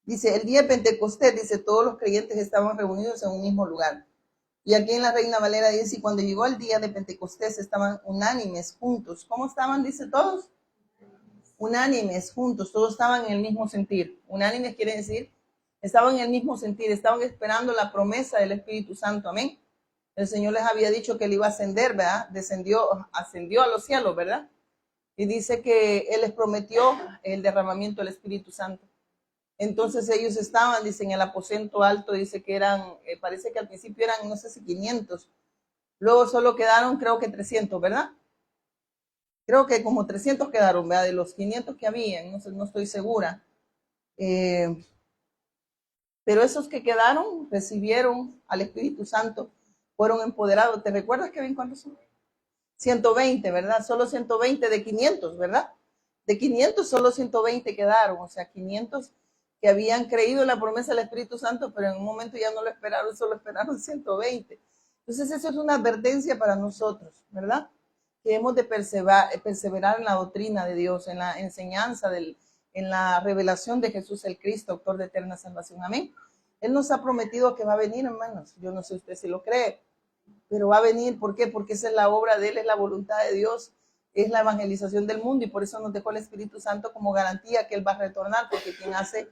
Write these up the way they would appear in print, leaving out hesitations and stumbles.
Dice, el día de Pentecostés, dice, todos los creyentes estaban reunidos en un mismo lugar. Y aquí en la Reina Valera dice, y cuando llegó el día de Pentecostés estaban unánimes juntos. ¿Cómo estaban? Dice todos. Unánimes juntos, todos estaban en el mismo sentir. Unánimes quiere decir, estaban en el mismo sentir, estaban esperando la promesa del Espíritu Santo. Amén. El Señor les había dicho que él iba a ascender, ¿verdad? Ascendió a los cielos, ¿verdad? Y dice que él les prometió el derramamiento del Espíritu Santo. Entonces ellos estaban, dice, en el aposento alto, dice que eran, parece que al principio eran, no sé si 500, luego solo quedaron, creo que 300, ¿verdad? Creo que como 300 quedaron, ¿verdad? De los 500 que había, no sé, no estoy segura. Pero esos que quedaron recibieron al Espíritu Santo, fueron empoderados. ¿Te recuerdas, Kevin, cuántos son? 120, ¿verdad? Solo 120 de 500, ¿verdad? De 500 solo 120 quedaron, o sea, 500 que habían creído en la promesa del Espíritu Santo, pero en un momento ya no lo esperaron, solo esperaron 120. Entonces eso es una advertencia para nosotros, ¿verdad? Que hemos de perseverar en la doctrina de Dios, en la enseñanza, en la revelación de Jesús el Cristo, autor de eterna salvación. Amén. Él nos ha prometido que va a venir, hermanos. Yo no sé usted si lo cree, pero va a venir. ¿Por qué? Porque esa es la obra de Él, es la voluntad de Dios, es la evangelización del mundo, y por eso nos dejó el Espíritu Santo como garantía que Él va a retornar, porque quien hace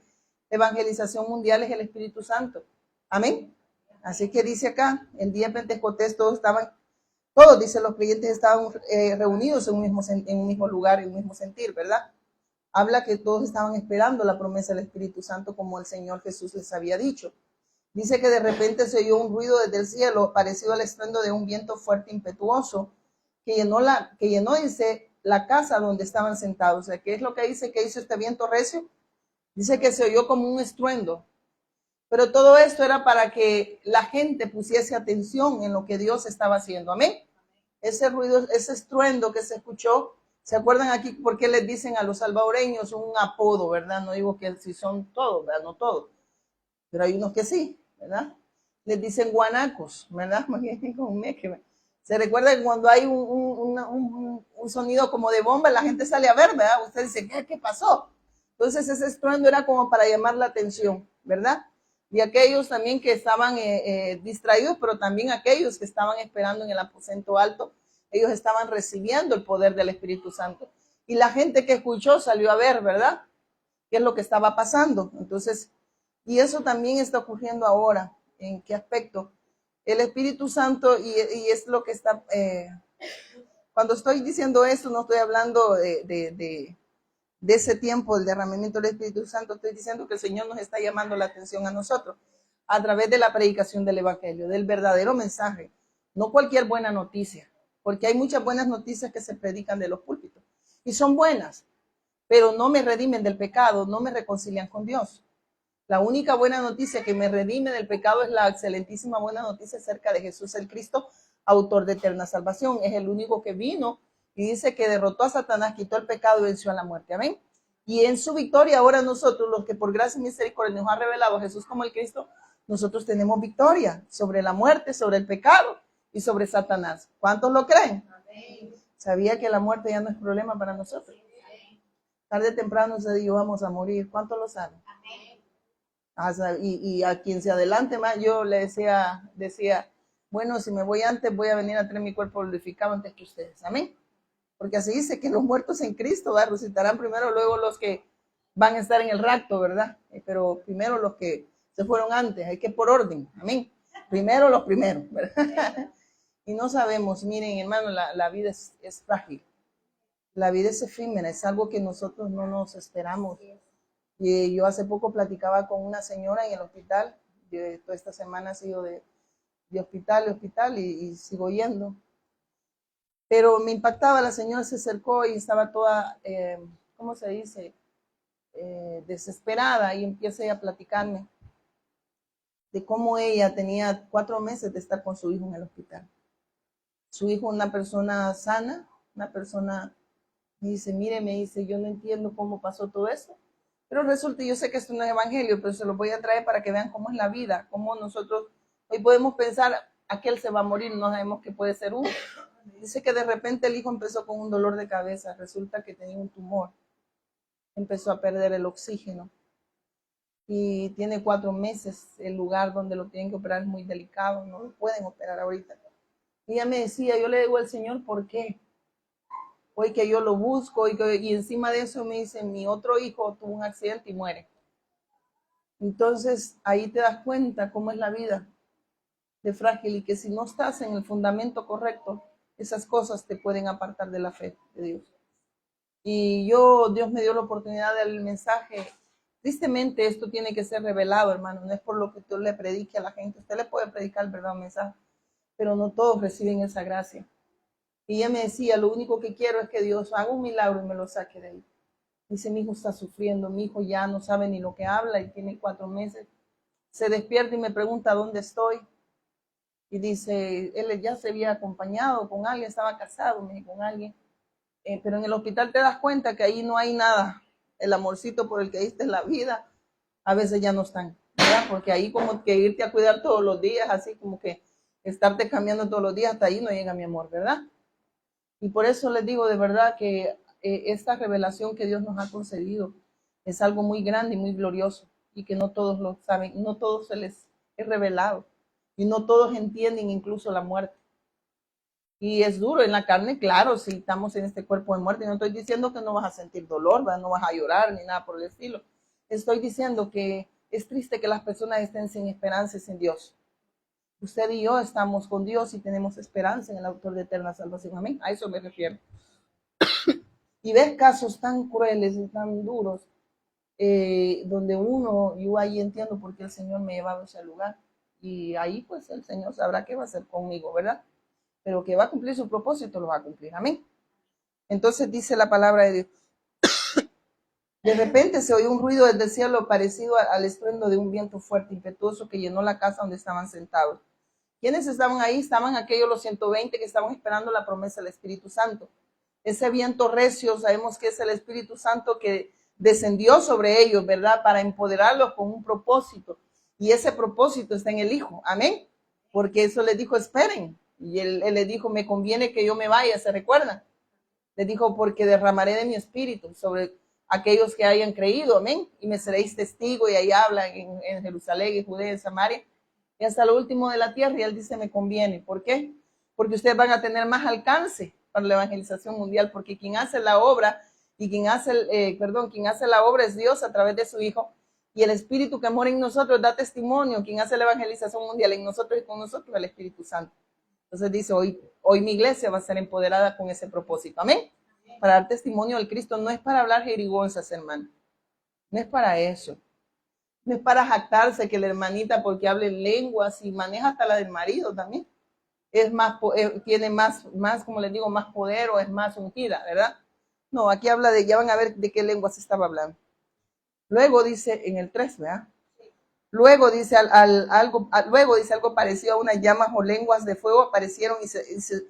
evangelización mundial es el Espíritu Santo. Amén. Así que dice acá, el día de Pentecostés todos, dice, los creyentes estaban reunidos en un mismo lugar, en un mismo sentir, ¿verdad? Habla que todos estaban esperando la promesa del Espíritu Santo como el Señor Jesús les había dicho. Dice que de repente se oyó un ruido desde el cielo, parecido al estruendo de un viento fuerte e impetuoso, que llenó, dice, la casa donde estaban sentados. O sea, ¿qué es lo que dice que hizo este viento recio? Dice que se oyó como un estruendo. Pero todo esto era para que la gente pusiese atención en lo que Dios estaba haciendo. Amén. Ese ruido, ese estruendo que se escuchó, ¿se acuerdan aquí por qué les dicen a los salvadoreños un apodo, verdad? No digo que si son todos, ¿verdad? No todos, pero hay unos que sí, ¿verdad? Les dicen guanacos, ¿verdad? Se recuerda que cuando hay un sonido como de bomba, la gente sale a ver, ¿verdad? Usted dice, ¿qué pasó? Entonces ese estruendo era como para llamar la atención, ¿verdad? Y aquellos también que estaban distraídos, pero también aquellos que estaban esperando en el aposento alto, ellos estaban recibiendo el poder del Espíritu Santo. Y la gente que escuchó salió a ver, ¿verdad? ¿Qué es lo que estaba pasando? Entonces, y eso también está ocurriendo ahora. ¿En qué aspecto? El Espíritu Santo, y es lo que está, cuando estoy diciendo esto, no estoy hablando de ese tiempo, el derramamiento del Espíritu Santo, estoy diciendo que el Señor nos está llamando la atención a nosotros a través de la predicación del Evangelio, del verdadero mensaje, no cualquier buena noticia, porque hay muchas buenas noticias que se predican de los púlpitos, y son buenas, pero no me redimen del pecado, no me reconcilian con Dios. La única buena noticia que me redime del pecado es la excelentísima buena noticia acerca de Jesús el Cristo, autor de eterna salvación. Es el único que vino y dice que derrotó a Satanás, quitó el pecado y venció a la muerte. Amén. Y en su victoria ahora nosotros, los que por gracia y misericordia nos ha revelado a Jesús como el Cristo, nosotros tenemos victoria sobre la muerte, sobre el pecado y sobre Satanás. ¿Cuántos lo creen? Amén. ¿Sabía que la muerte ya no es problema para nosotros? Tarde o temprano se dijo, vamos a morir. ¿Cuántos lo saben? Y a quien se adelante más, yo le decía, bueno, si me voy antes, voy a venir a tener mi cuerpo glorificado antes que ustedes. Amén. Porque así dice que los muertos en Cristo resucitarán primero, luego los que van a estar en el rapto, ¿verdad? Pero primero los que se fueron antes, hay que por orden. Amén. Primero los primeros, ¿verdad? Y no sabemos, miren, hermano, la vida es frágil. La vida es efímera, es algo que nosotros no nos esperamos. Y yo hace poco platicaba con una señora en el hospital. Yo toda esta semana he sido de hospital a hospital y sigo yendo. Pero me impactaba, la señora se acercó y estaba toda, ¿cómo se dice? Desesperada, y empieza ella a platicarme de cómo ella tenía 4 meses de estar con su hijo en el hospital. Su hijo, una persona sana, una persona, me dice, mire, me dice, yo no entiendo cómo pasó todo eso. Pero resulta, yo sé que esto no es evangelio, pero se lo voy a traer para que vean cómo es la vida, cómo nosotros hoy podemos pensar, aquel se va a morir, no sabemos que puede ser uno. Dice que de repente el hijo empezó con un dolor de cabeza, resulta que tenía un tumor, empezó a perder el oxígeno. y tiene 4 meses. El lugar donde lo tienen que operar es muy delicado, no lo pueden operar ahorita. Y ella me decía, yo le digo al Señor, ¿por qué? Hoy que yo lo busco y encima de eso me dice, mi otro hijo tuvo un accidente y muere. Entonces ahí te das cuenta cómo es la vida de frágil y que si no estás en el fundamento correcto, esas cosas te pueden apartar de la fe de Dios. Y Dios me dio la oportunidad del mensaje. Tristemente esto tiene que ser revelado, hermano, no es por lo que tú le predique a la gente. Usted le puede predicar el verdadero mensaje, pero no todos reciben esa gracia. Y ella me decía, lo único que quiero es que Dios haga un milagro y me lo saque de ahí. Dice, mi hijo está sufriendo, mi hijo ya no sabe ni lo que habla y tiene 4 meses. Se despierta y me pregunta dónde estoy. Y dice, él ya se había acompañado con alguien, estaba casado con alguien. Pero en el hospital te das cuenta que ahí no hay nada. El amorcito por el que diste la vida, a veces ya no están, ¿verdad? Porque ahí como que irte a cuidar todos los días, así como que estarte cambiando todos los días, hasta ahí no llega mi amor, ¿verdad? Y por eso les digo de verdad que esta revelación que Dios nos ha concedido es algo muy grande y muy glorioso y que no todos lo saben, no todos se les es revelado y no todos entienden incluso la muerte. Y es duro en la carne, claro, si estamos en este cuerpo de muerte. No estoy diciendo que no vas a sentir dolor, ¿verdad? No vas a llorar ni nada por el estilo. Estoy diciendo que es triste que las personas estén sin esperanza y sin Dios. Usted y yo estamos con Dios y tenemos esperanza en el autor de eterna salvación. Amén. A eso me refiero. Y ver casos tan crueles y tan duros, donde yo ahí entiendo por qué el Señor me ha llevado a ese lugar. Y ahí pues el Señor sabrá qué va a hacer conmigo, ¿verdad? Pero que va a cumplir su propósito, lo va a cumplir. Amén. Entonces dice la palabra de Dios. De repente se oyó un ruido desde el cielo parecido al estruendo de un viento fuerte, impetuoso, que llenó la casa donde estaban sentados. ¿Quiénes estaban ahí? Estaban aquellos los 120 que estaban esperando la promesa del Espíritu Santo. Ese viento recio, sabemos que es el Espíritu Santo que descendió sobre ellos, ¿verdad? Para empoderarlos con un propósito. Y ese propósito está en el Hijo. Amén. Porque eso les dijo, esperen. Y él les dijo, me conviene que yo me vaya, ¿se recuerdan? Les dijo, porque derramaré de mi espíritu sobre aquellos que hayan creído, amén. Y me seréis testigo, y ahí habla en Jerusalén, en Judea, en Samaria, y hasta lo último de la tierra. Y él dice, me conviene. ¿Por qué? Porque ustedes van a tener más alcance para la evangelización mundial, porque quien hace la obra, y quien hace la obra es Dios a través de su Hijo, y el Espíritu que mora en nosotros da testimonio. Quien hace la evangelización mundial en nosotros y con nosotros, el Espíritu Santo. Entonces dice, hoy mi iglesia va a ser empoderada con ese propósito. Amén. Para dar testimonio del Cristo, no es para hablar jerigonzas, hermano. No es para eso. No es para jactarse que la hermanita porque hable lenguas y maneja hasta la del marido también. Es más, tiene más, como les digo, más poder o es más ungida, ¿verdad? No, aquí habla ya van a ver de qué lenguas estaba hablando. Luego dice en el 3, ¿verdad? Luego dice algo parecido a unas llamas o lenguas de fuego aparecieron y se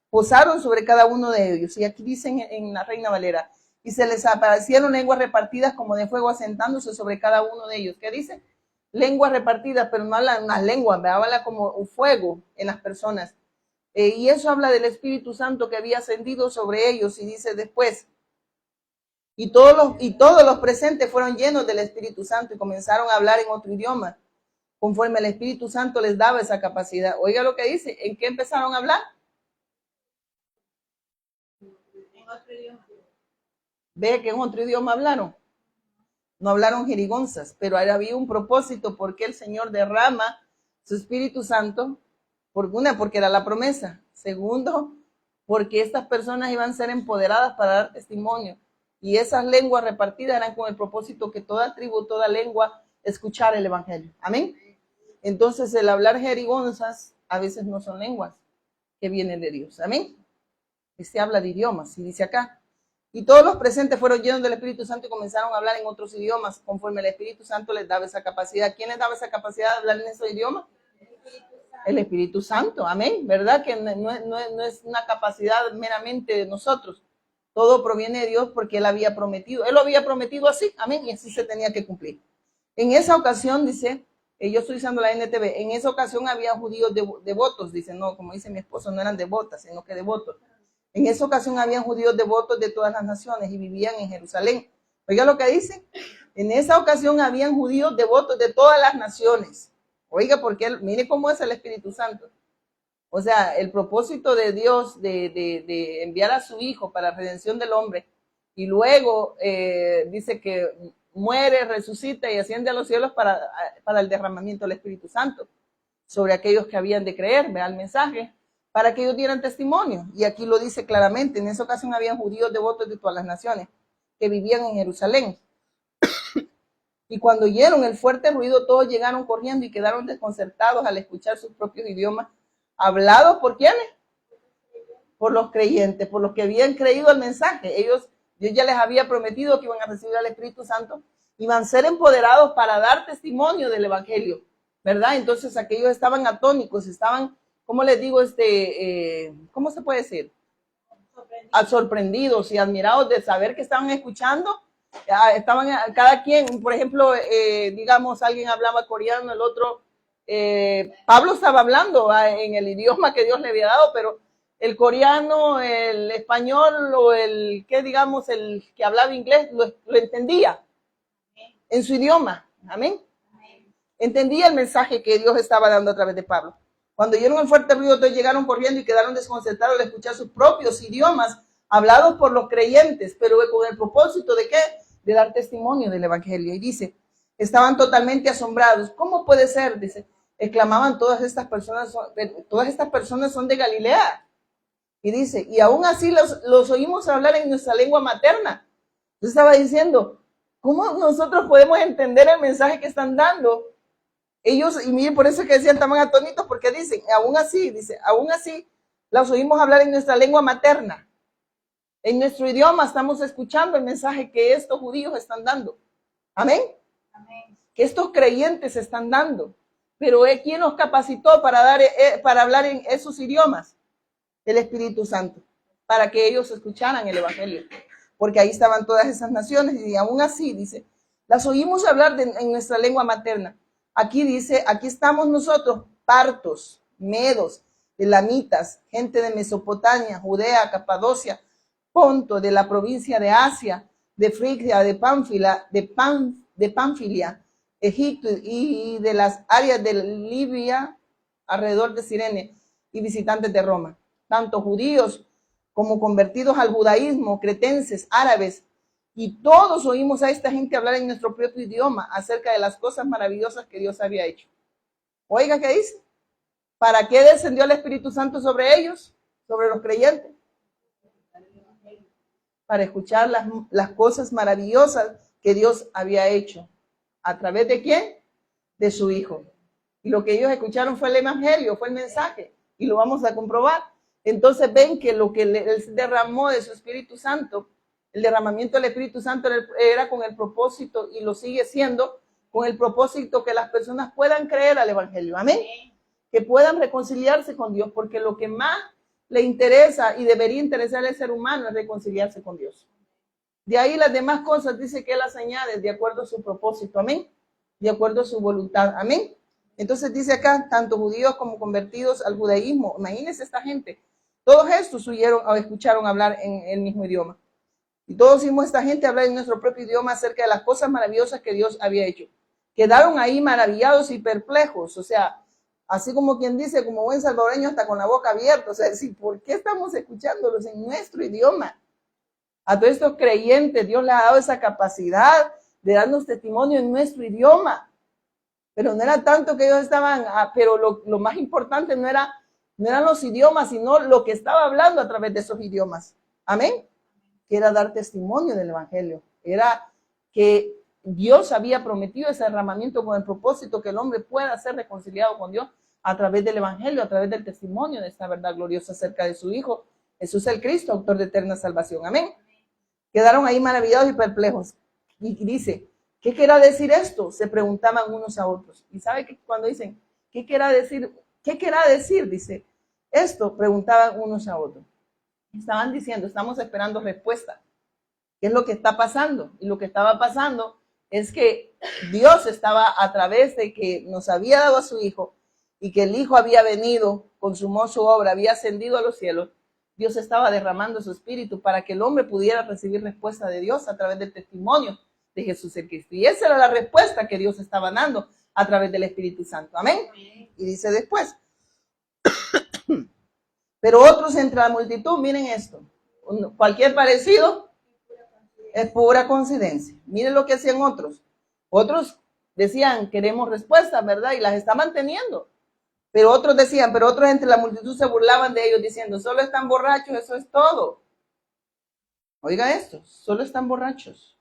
posaron sobre cada uno de ellos. Y aquí dicen en la Reina Valera, y se les aparecieron lenguas repartidas como de fuego asentándose sobre cada uno de ellos. ¿Qué dice? Lenguas repartidas, pero no hablan unas lenguas, habla como un fuego en las personas. Y eso habla del Espíritu Santo que había ascendido sobre ellos. Y dice después, y todos los presentes fueron llenos del Espíritu Santo y comenzaron a hablar en otro idioma, conforme el Espíritu Santo les daba esa capacidad. Oiga lo que dice, ¿en qué empezaron a hablar? En otro idioma. Ve que en otro idioma hablaron. No hablaron jerigonzas, pero había un propósito porque el Señor derrama su Espíritu Santo, porque era la promesa. Segundo, porque estas personas iban a ser empoderadas para dar testimonio. Y esas lenguas repartidas eran con el propósito que toda tribu, toda lengua escuchara el evangelio. Amén. Entonces el hablar jerigonzas a veces no son lenguas que vienen de Dios. Amén. Se habla de idiomas. Y dice acá, y todos los presentes fueron llenos del Espíritu Santo y comenzaron a hablar en otros idiomas conforme el Espíritu Santo les daba esa capacidad. ¿Quién les daba esa capacidad de hablar en esos idiomas? El Espíritu Santo. Amén. ¿Verdad? Que no es una capacidad meramente de nosotros. Todo proviene de Dios porque Él había prometido. Él lo había prometido así. Amén. Y así se tenía que cumplir. En esa ocasión, dice, yo estoy usando la NTV, en esa ocasión había judíos devotos. Dice, no, como dice mi esposo, no eran devotas, sino que devotos. En esa ocasión habían judíos devotos de todas las naciones y vivían en Jerusalén. Oiga lo que dice. En esa ocasión habían judíos devotos de todas las naciones. Oiga, porque mire cómo es el Espíritu Santo. O sea, el propósito de Dios de enviar a su Hijo para la redención del hombre, y luego dice que muere, resucita y asciende a los cielos para el derramamiento del Espíritu Santo sobre aquellos que habían de creer, vea el mensaje, para que ellos dieran testimonio. Y aquí lo dice claramente, en esa ocasión habían judíos devotos de todas las naciones que vivían en Jerusalén. Y cuando oyeron el fuerte ruido, todos llegaron corriendo y quedaron desconcertados al escuchar sus propios idiomas, hablados ¿por quiénes? Por los creyentes, por los que habían creído el mensaje. Dios ya les había prometido que iban a recibir al Espíritu Santo, iban a ser empoderados para dar testimonio del Evangelio, ¿verdad? Entonces aquellos estaban atónicos, estaban, ¿cómo les digo? ¿Cómo se puede decir? Sorprendidos y admirados de saber que estaban escuchando. Estaban cada quien, por ejemplo, digamos, alguien hablaba coreano, el otro, Pablo estaba hablando en el idioma que Dios le había dado, pero el coreano, el español o el que hablaba inglés lo entendía en su idioma. Amén. Entendía el mensaje que Dios estaba dando a través de Pablo. Cuando oyeron el fuerte ruido, todos llegaron corriendo y quedaron desconcertados al escuchar sus propios idiomas hablados por los creyentes, pero con el propósito de ¿qué? De dar testimonio del Evangelio. Y dice, estaban totalmente asombrados. ¿Cómo puede ser? Dice, exclamaban, todas estas personas son de Galilea. Y dice, y aún así los oímos hablar en nuestra lengua materna. Yo estaba diciendo, ¿cómo nosotros podemos entender el mensaje que están dando? Ellos, y miren, por eso es que decían, estaban atónitos, porque dicen, aún así, las oímos hablar en nuestra lengua materna. En nuestro idioma estamos escuchando el mensaje que estos judíos están dando. Amén. Amén. Que estos creyentes están dando. Pero ¿quién nos capacitó para hablar en esos idiomas? El Espíritu Santo. Para que ellos escucharan el Evangelio. Porque ahí estaban todas esas naciones. Y aún así, dice, las oímos hablar en nuestra lengua materna. Aquí dice, aquí estamos nosotros, partos, medos, elamitas, gente de Mesopotamia, Judea, Capadocia, Ponto, de la provincia de Asia, de Frigia, de Panfilia, Egipto y de las áreas de Libia, alrededor de Cirene, y visitantes de Roma, tanto judíos como convertidos al judaísmo, cretenses, árabes, y todos oímos a esta gente hablar en nuestro propio idioma acerca de las cosas maravillosas que Dios había hecho. Oiga, ¿qué dice? ¿Para qué descendió el Espíritu Santo sobre ellos? Sobre los creyentes. Para escuchar las cosas maravillosas que Dios había hecho. ¿A través de quién? De su Hijo. Y lo que ellos escucharon fue el Evangelio, fue el mensaje. Y lo vamos a comprobar. Entonces ven que lo que Él derramó de su Espíritu Santo, el derramamiento del Espíritu Santo era con el propósito, y lo sigue siendo, con el propósito que las personas puedan creer al Evangelio. Amén. Que puedan reconciliarse con Dios, porque lo que más le interesa y debería interesar al ser humano es reconciliarse con Dios. De ahí las demás cosas dice que Él las añade de acuerdo a su propósito. Amén. De acuerdo a su voluntad. Amén. Entonces dice acá, tanto judíos como convertidos al judaísmo. Imagínense esta gente. Todos estos escucharon hablar en el mismo idioma. Y todos oímos a esta gente hablar en nuestro propio idioma acerca de las cosas maravillosas que Dios había hecho. Quedaron ahí maravillados y perplejos. O sea, así como quien dice, como buen salvadoreño, hasta con la boca abierta. O sea, decir, ¿por qué estamos escuchándolos en nuestro idioma? A todos estos creyentes, Dios les ha dado esa capacidad de darnos testimonio en nuestro idioma. Pero no era tanto que ellos estaban, pero lo más importante no eran los idiomas, sino lo que estaba hablando a través de esos idiomas. Amén. Que era dar testimonio del Evangelio. Era que Dios había prometido ese derramamiento con el propósito que el hombre pueda ser reconciliado con Dios a través del Evangelio, a través del testimonio de esta verdad gloriosa acerca de su Hijo, Jesús el Cristo, autor de eterna salvación. Amén. Quedaron ahí maravillados y perplejos. Y dice, ¿qué querrá decir esto? Se preguntaban unos a otros. Y sabe que cuando dicen, ¿qué querrá decir? ¿Qué querrá decir? Dice, esto preguntaban unos a otros. Estaban diciendo, estamos esperando respuesta. ¿Qué es lo que está pasando? Y lo que estaba pasando es que Dios estaba, a través de que nos había dado a su Hijo y que el Hijo había venido, consumó su obra, había ascendido a los cielos, Dios estaba derramando su Espíritu para que el hombre pudiera recibir respuesta de Dios a través del testimonio de Jesús el Cristo. Y esa era la respuesta que Dios estaba dando a través del Espíritu Santo. Amén. Y dice después, pero otros entre la multitud, miren esto, cualquier parecido es pura coincidencia. Miren lo que hacían otros. Otros decían, queremos respuestas, ¿verdad? Y las estaban teniendo. Pero otros decían, pero otros entre la multitud se burlaban de ellos diciendo, solo están borrachos, eso es todo. Oiga esto, solo están borrachos.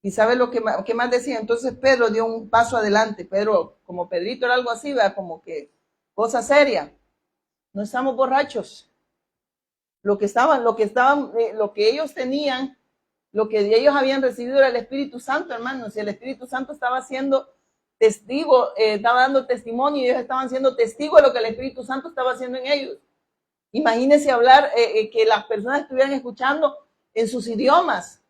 ¿Y sabe lo que más decía? Entonces Pedro dio un paso adelante. Pedro, como Pedrito era algo así, ¿verdad? Como que cosa seria. No estamos borrachos. Lo que ellos tenían, lo que ellos habían recibido era el Espíritu Santo, hermanos. Y el Espíritu Santo estaba siendo testigo, estaba dando testimonio, y ellos estaban siendo testigos de lo que el Espíritu Santo estaba haciendo en ellos. Imagínense hablar, que las personas estuvieran escuchando en sus idiomas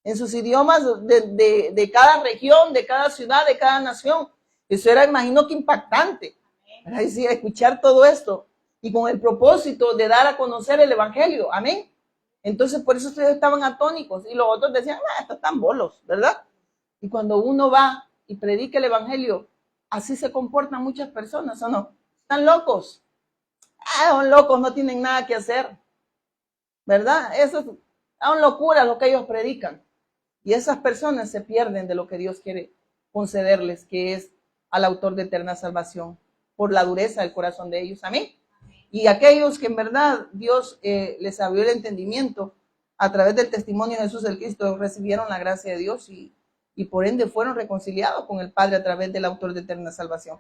de cada región, de cada ciudad, de cada nación. Eso era, imagino que impactante. Es decir, escuchar todo esto y con el propósito de dar a conocer el evangelio. Amén. Entonces, por eso ustedes estaban atónicos y los otros decían, estos están bolos, ¿verdad? Y cuando uno va y predica el evangelio, así se comportan muchas personas, ¿o no? Están locos. Son locos, no tienen nada que hacer, ¿verdad? Eso son locuras lo que ellos predican. Y esas personas se pierden de lo que Dios quiere concederles, que es al autor de eterna salvación, por la dureza del corazón de ellos. Amén. Y aquellos que en verdad Dios les abrió el entendimiento a través del testimonio de Jesús el Cristo, recibieron la gracia de Dios y por ende fueron reconciliados con el Padre a través del autor de eterna salvación.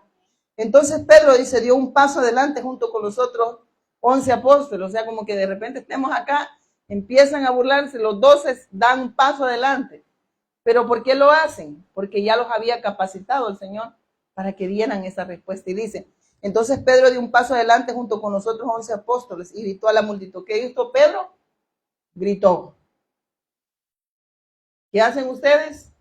Entonces Pedro dice, dio un paso adelante junto con los otros 11 apóstoles. O sea, como que de repente estemos acá, empiezan a burlarse, los 12 dan un paso adelante. ¿Pero por qué lo hacen? Porque ya los había capacitado el Señor para que dieran esa respuesta. Y dice, entonces Pedro dio un paso adelante junto con los otros 11 apóstoles y gritó a la multitud. ¿Qué hizo Pedro? Gritó. ¿Qué hacen ustedes?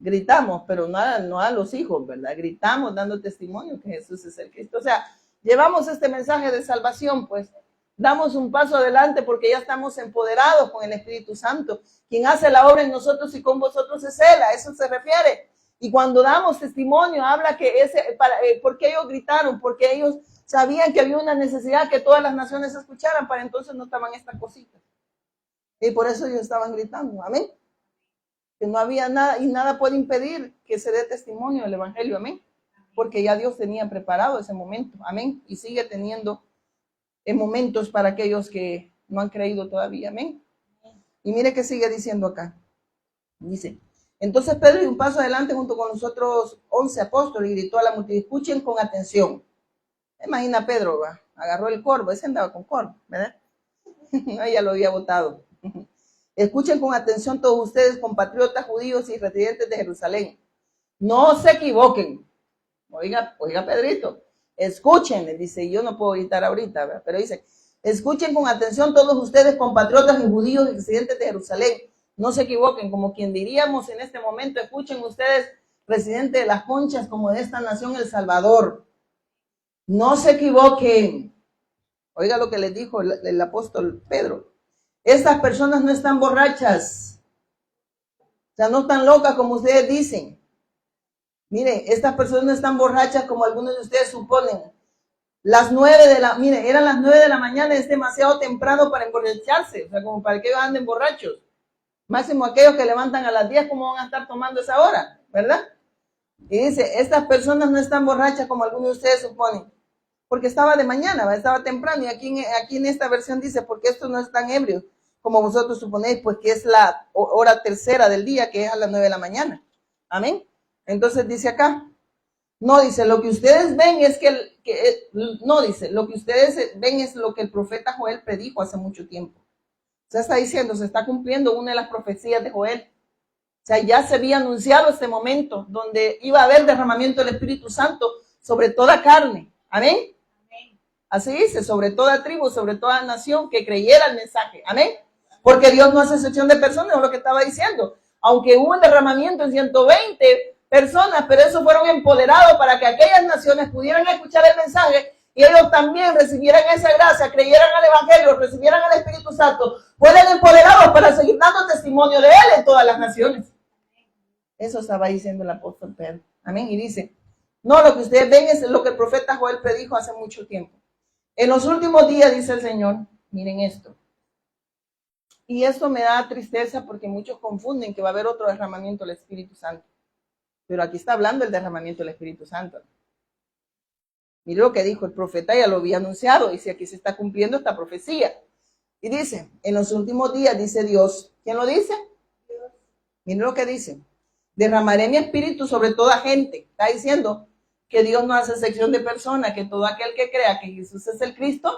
Gritamos, pero no a los hijos, ¿verdad? Gritamos dando testimonio que Jesús es el Cristo. O sea, llevamos este mensaje de salvación, pues damos un paso adelante porque ya estamos empoderados con el Espíritu Santo. Quien hace la obra en nosotros y con vosotros es Él, a eso se refiere. Y cuando damos testimonio, habla que porque ellos gritaron, porque ellos sabían que había una necesidad que todas las naciones escucharan, para entonces no estaban estas cositas. Y por eso ellos estaban gritando, amén. Que no había nada, y nada puede impedir que se dé testimonio del evangelio, amén. Porque ya Dios tenía preparado ese momento, amén. Y sigue teniendo momentos para aquellos que no han creído todavía, amén. Y mire que sigue diciendo acá. Dice, entonces Pedro dio un paso adelante junto con los otros 11 apóstoles y gritó a la multitud, escuchen con atención. Imagina Pedro, agarró el corvo, ese andaba con corvo, ¿verdad? Ya lo había botado. Escuchen con atención todos ustedes, compatriotas judíos y residentes de Jerusalén. No se equivoquen. Oiga Pedrito, escuchen, le dice, yo no puedo gritar ahorita, ¿verdad? Pero dice, escuchen con atención todos ustedes, compatriotas y judíos y residentes de Jerusalén. No se equivoquen, como quien diríamos en este momento, escuchen ustedes, residentes de las conchas como de esta nación, El Salvador. No se equivoquen. Oiga lo que les dijo el apóstol Pedro. Estas personas no están borrachas. O sea, no están locas como ustedes dicen. Miren, estas personas no están borrachas como algunos de ustedes suponen. Eran las 9 de la mañana, es demasiado temprano para emborracharse. O sea, como para que anden borrachos. Máximo aquellos que levantan a las 10, ¿cómo van a estar tomando esa hora? ¿Verdad? Y dice, estas personas no están borrachas como algunos de ustedes suponen. Porque estaba de mañana, estaba temprano. Y aquí en esta versión dice, porque estos no están ebrios, como vosotros suponéis, pues que es la hora tercera del día, que es a las 9 de la mañana. Amén. Entonces dice acá, no dice, lo que ustedes ven es lo que ustedes ven es lo que el profeta Joel predijo hace mucho tiempo. O sea, está diciendo, se está cumpliendo una de las profecías de Joel. O sea, ya se había anunciado este momento donde iba a haber derramamiento del Espíritu Santo sobre toda carne. Amén. Así dice, sobre toda tribu, sobre toda nación que creyera el mensaje. Amén. Porque Dios no hace excepción de personas, es lo que estaba diciendo. Aunque hubo un derramamiento en 120 personas, pero esos fueron empoderados para que aquellas naciones pudieran escuchar el mensaje y ellos también recibieran esa gracia, creyeran al Evangelio, recibieran al Espíritu Santo, fueran empoderados para seguir dando testimonio de Él en todas las naciones. Eso estaba diciendo el apóstol Pedro. Amén. Y dice, no, lo que ustedes ven es lo que el profeta Joel predijo hace mucho tiempo. En los últimos días, dice el Señor, miren esto. Y esto me da tristeza porque muchos confunden que va a haber otro derramamiento del Espíritu Santo. Pero aquí está hablando el derramamiento del Espíritu Santo. Mire lo que dijo el profeta, ya lo había anunciado. Dice, aquí se está cumpliendo esta profecía. Y dice, en los últimos días, dice Dios. ¿Quién lo dice? Dios. Mire lo que dice. Derramaré mi espíritu sobre toda gente. Está diciendo que Dios no hace excepción de persona, que todo aquel que crea que Jesús es el Cristo,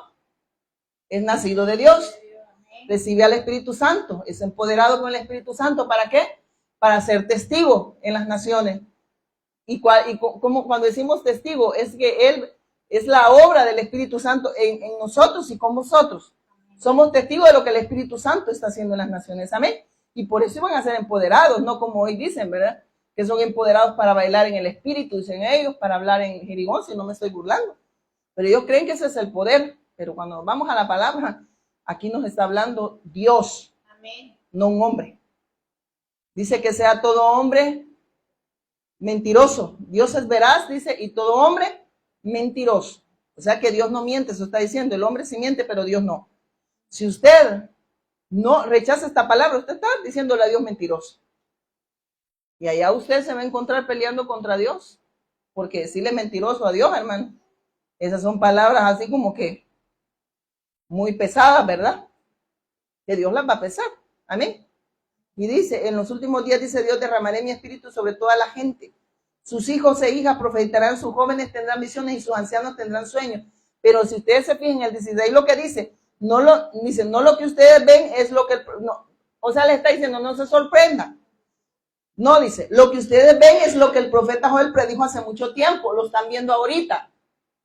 es nacido de Dios. Recibe al Espíritu Santo, es empoderado con el Espíritu Santo. ¿Para qué? Para ser testigo en las naciones. Y como cuando decimos testigo, es que Él es la obra del Espíritu Santo en nosotros y con vosotros. Somos testigos de lo que el Espíritu Santo está haciendo en las naciones. Amén. Y por eso van a ser empoderados, no como hoy dicen, ¿verdad? Que son empoderados para bailar en el Espíritu, dicen ellos, para hablar en jerigón, si no me estoy burlando. Pero ellos creen que ese es el poder. Pero cuando vamos a la palabra, aquí nos está hablando Dios, amén, no un hombre. Dice que sea todo hombre mentiroso. Dios es veraz, dice, y todo hombre mentiroso. O sea que Dios no miente, eso está diciendo. El hombre sí miente, pero Dios no. Si usted no rechaza esta palabra, usted está diciéndole a Dios mentiroso. Y allá usted se va a encontrar peleando contra Dios. Porque decirle mentiroso a Dios, hermano, esas son palabras así como que muy pesadas, ¿verdad? Que Dios las va a pesar. Amén. Y dice, en los últimos días, dice Dios, derramaré mi espíritu sobre toda la gente. Sus hijos e hijas profetizarán, sus jóvenes tendrán visiones y sus ancianos tendrán sueños. Pero si ustedes se fijan en el 16, lo que dice, no lo que ustedes ven es lo que, no, o sea, le está diciendo, no se sorprendan. No, dice, lo que ustedes ven es lo que el profeta Joel predijo hace mucho tiempo, lo están viendo ahorita.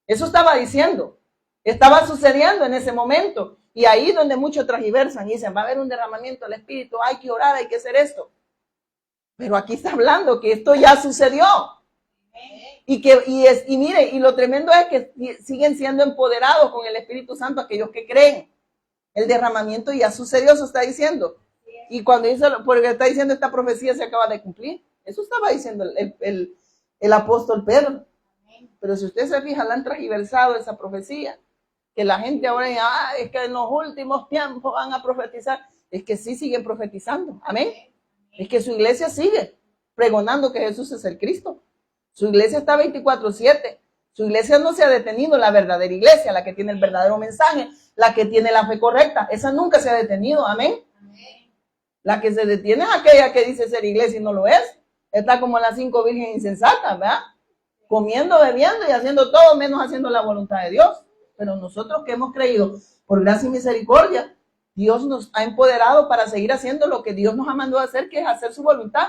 Eso estaba diciendo, estaba sucediendo en ese momento. Y ahí donde muchos transversan y dicen, va a haber un derramamiento del Espíritu, hay que orar, hay que hacer esto. Pero aquí está hablando que esto ya sucedió. Y mire, y lo tremendo es que siguen siendo empoderados con el Espíritu Santo aquellos que creen. El derramamiento ya sucedió, eso está diciendo. Y cuando dice, porque está diciendo esta profecía se acaba de cumplir. Eso estaba diciendo el apóstol Pedro. Pero si usted se fija, la han transversado esa profecía. Que la gente ahora dice, es que en los últimos tiempos van a profetizar. Es que sí siguen profetizando. Amén. Es que su iglesia sigue pregonando que Jesús es el Cristo. Su iglesia está 24/7. Su iglesia no se ha detenido, la verdadera iglesia, la que tiene el verdadero mensaje, la que tiene la fe correcta. Esa nunca se ha detenido. Amén. La que se detiene es aquella que dice ser iglesia y no lo es. Está como las 5 vírgenes insensatas, ¿verdad? Comiendo, bebiendo y haciendo todo menos haciendo la voluntad de Dios. Pero nosotros que hemos creído por gracia y misericordia, Dios nos ha empoderado para seguir haciendo lo que Dios nos ha mandado a hacer, que es hacer su voluntad.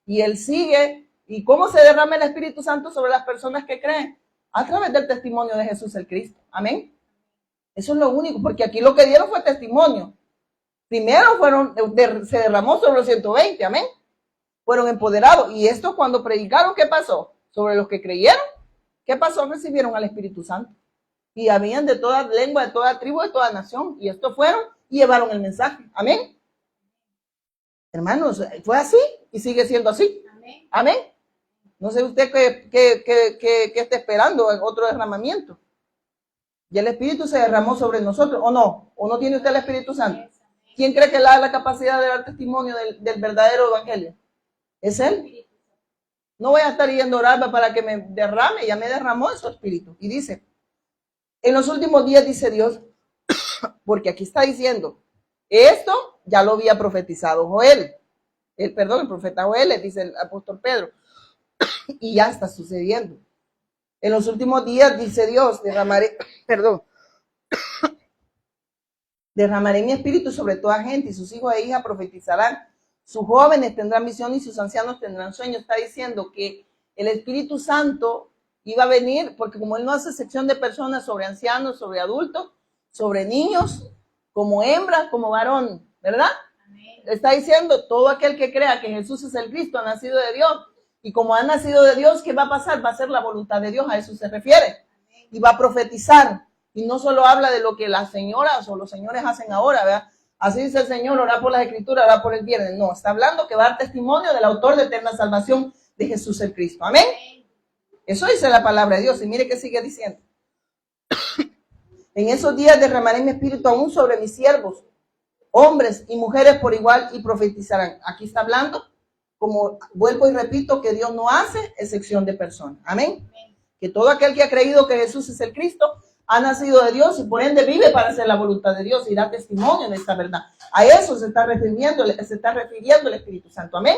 Y Él sigue. ¿Y cómo se derrama el Espíritu Santo sobre las personas que creen? A través del testimonio de Jesús el Cristo. Amén. Eso es lo único, porque aquí lo que dieron fue testimonio. Primero se derramó sobre los 120, amén. Fueron empoderados. Y esto cuando predicaron, ¿qué pasó? Sobre los que creyeron, ¿qué pasó? Recibieron al Espíritu Santo. Y habían de toda lengua, de toda tribu, de toda nación. Y estos fueron y llevaron el mensaje. Amén. Hermanos, fue así y sigue siendo así. Amén. Amén. No sé usted qué está esperando en otro derramamiento. Y el Espíritu se derramó sobre nosotros, ¿o no? ¿O no tiene usted el Espíritu Santo? ¿Quién cree que le da la capacidad de dar testimonio del verdadero evangelio? Es Él. No voy a estar yendo a orar para que me derrame, ya me derramó su espíritu. Y dice, en los últimos días, dice Dios, porque aquí está diciendo, esto ya lo había profetizado Joel. El profeta Joel, le dice el apóstol Pedro. Y ya está sucediendo. En los últimos días, dice Dios, derramaré mi espíritu sobre toda gente, y sus hijos e hijas profetizarán. Sus jóvenes tendrán visión y sus ancianos tendrán sueños. Está diciendo que el Espíritu Santo iba a venir, porque como Él no hace sección de personas sobre ancianos, sobre adultos, sobre niños, como hembra, como varón, ¿verdad? Amén. Está diciendo, todo aquel que crea que Jesús es el Cristo, ha nacido de Dios. Y como ha nacido de Dios, ¿qué va a pasar? Va a ser la voluntad de Dios, a eso se refiere. Amén. Y va a profetizar. Y no solo habla de lo que las señoras o los señores hacen ahora, ¿verdad? Así dice el Señor, orar por las escrituras, orar por el viernes. No, está hablando que va a dar testimonio del autor de eterna salvación, de Jesús el Cristo. Amén. Eso dice la palabra de Dios. Y mire que sigue diciendo. En esos días derramaré mi espíritu aún sobre mis siervos, hombres y mujeres por igual, y profetizarán. Aquí está hablando, como vuelvo y repito, que Dios no hace excepción de personas. Amén. Que todo aquel que ha creído que Jesús es el Cristo ha nacido de Dios y por ende vive para hacer la voluntad de Dios y da testimonio de esta verdad. A eso se está refiriendo el Espíritu Santo. Amén.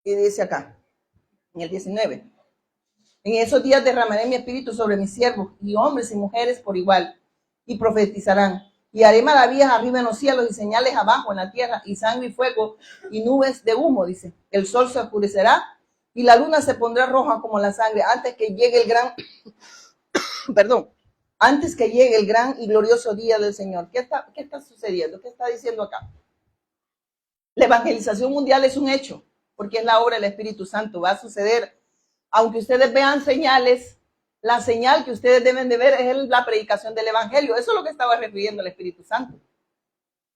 Y dice acá, en el 19, en esos días derramaré mi espíritu sobre mis siervos y hombres y mujeres por igual, y profetizarán. Y haré maravillas arriba en los cielos y señales abajo en la tierra, y sangre y fuego y nubes de humo, dice. El sol se oscurecerá y la luna se pondrá roja como la sangre antes que llegue el gran, antes que llegue el gran y glorioso día del Señor. ¿Qué está sucediendo? ¿Qué está diciendo acá? La evangelización mundial es un hecho, porque es la obra del Espíritu Santo. Va a suceder, aunque ustedes vean señales. La señal que ustedes deben de ver es la predicación del evangelio. Eso es lo que estaba refiriendo el Espíritu Santo.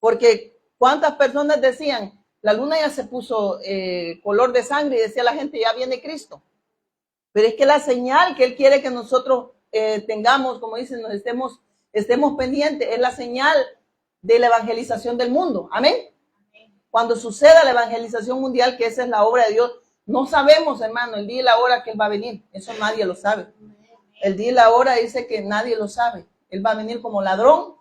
Porque cuántas personas decían, la luna ya se puso color de sangre, y decía la gente, ya viene Cristo. Pero es que la señal que Él quiere que nosotros tengamos, como dicen, nos estemos pendientes, es la señal de la evangelización del mundo. Amén. Cuando suceda la evangelización mundial, que esa es la obra de Dios, no sabemos, hermano, el día y la hora que Él va a venir. Eso nadie lo sabe. El día y la hora dice que nadie lo sabe. Él va a venir como ladrón.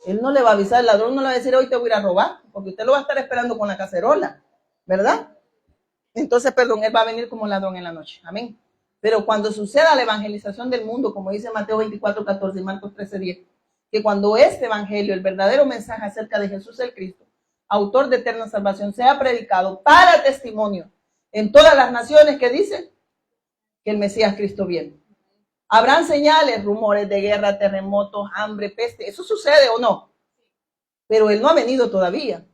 Él no le va a avisar, el ladrón no le va a decir, hoy te voy a ir a robar, porque usted lo va a estar esperando con la cacerola, ¿verdad? Entonces, él va a venir como ladrón en la noche. Amén. Pero cuando suceda la evangelización del mundo, como dice Mateo 24:14 y Marcos 13:10, que cuando este evangelio, el verdadero mensaje acerca de Jesús el Cristo, autor de eterna salvación, sea predicado para testimonio en todas las naciones, que dicen que el Mesías Cristo viene. Habrán señales, rumores de guerra, terremotos, hambre, peste. ¿Eso sucede o no? Pero Él no ha venido todavía.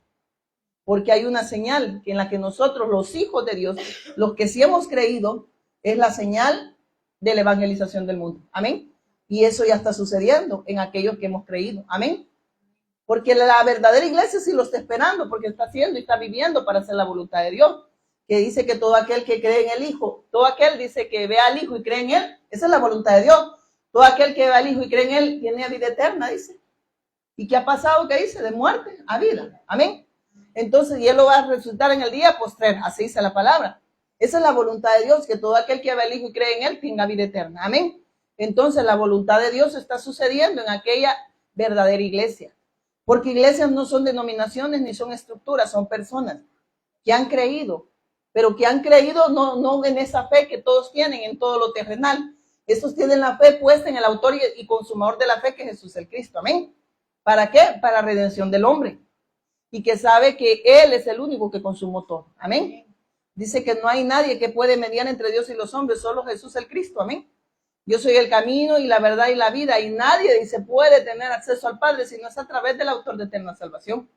Porque hay una señal en la que nosotros, los hijos de Dios, los que sí hemos creído, es la señal de la evangelización del mundo. Amén. Y eso ya está sucediendo en aquellos que hemos creído. Amén. Porque la verdadera iglesia sí lo está esperando, porque está haciendo y está viviendo para hacer la voluntad de Dios. Que dice que todo aquel que cree en el Hijo, todo aquel dice que ve al Hijo y cree en Él, esa es la voluntad de Dios. Todo aquel que ve al Hijo y cree en Él tiene vida eterna, dice. ¿Y qué ha pasado? ¿Qué dice? De muerte a vida. Amén. Entonces, y Él lo va a resucitar en el día postrer, así dice la palabra. Esa es la voluntad de Dios, que todo aquel que ve al Hijo y cree en Él tenga vida eterna. Amén. Entonces, la voluntad de Dios está sucediendo en aquella verdadera iglesia. Porque iglesias no son denominaciones ni son estructuras, son personas que han creído. Pero que han creído no en esa fe que todos tienen en todo lo terrenal. Estos tienen la fe puesta en el autor y consumador de la fe, que es Jesús el Cristo. Amén. ¿Para qué? Para la redención del hombre. Y que sabe que Él es el único que consumó todo. Amén. Dice que no hay nadie que puede mediar entre Dios y los hombres, solo Jesús el Cristo. Amén. Yo soy el camino y la verdad y la vida, y nadie dice puede tener acceso al Padre si no es a través del autor de eterna salvación.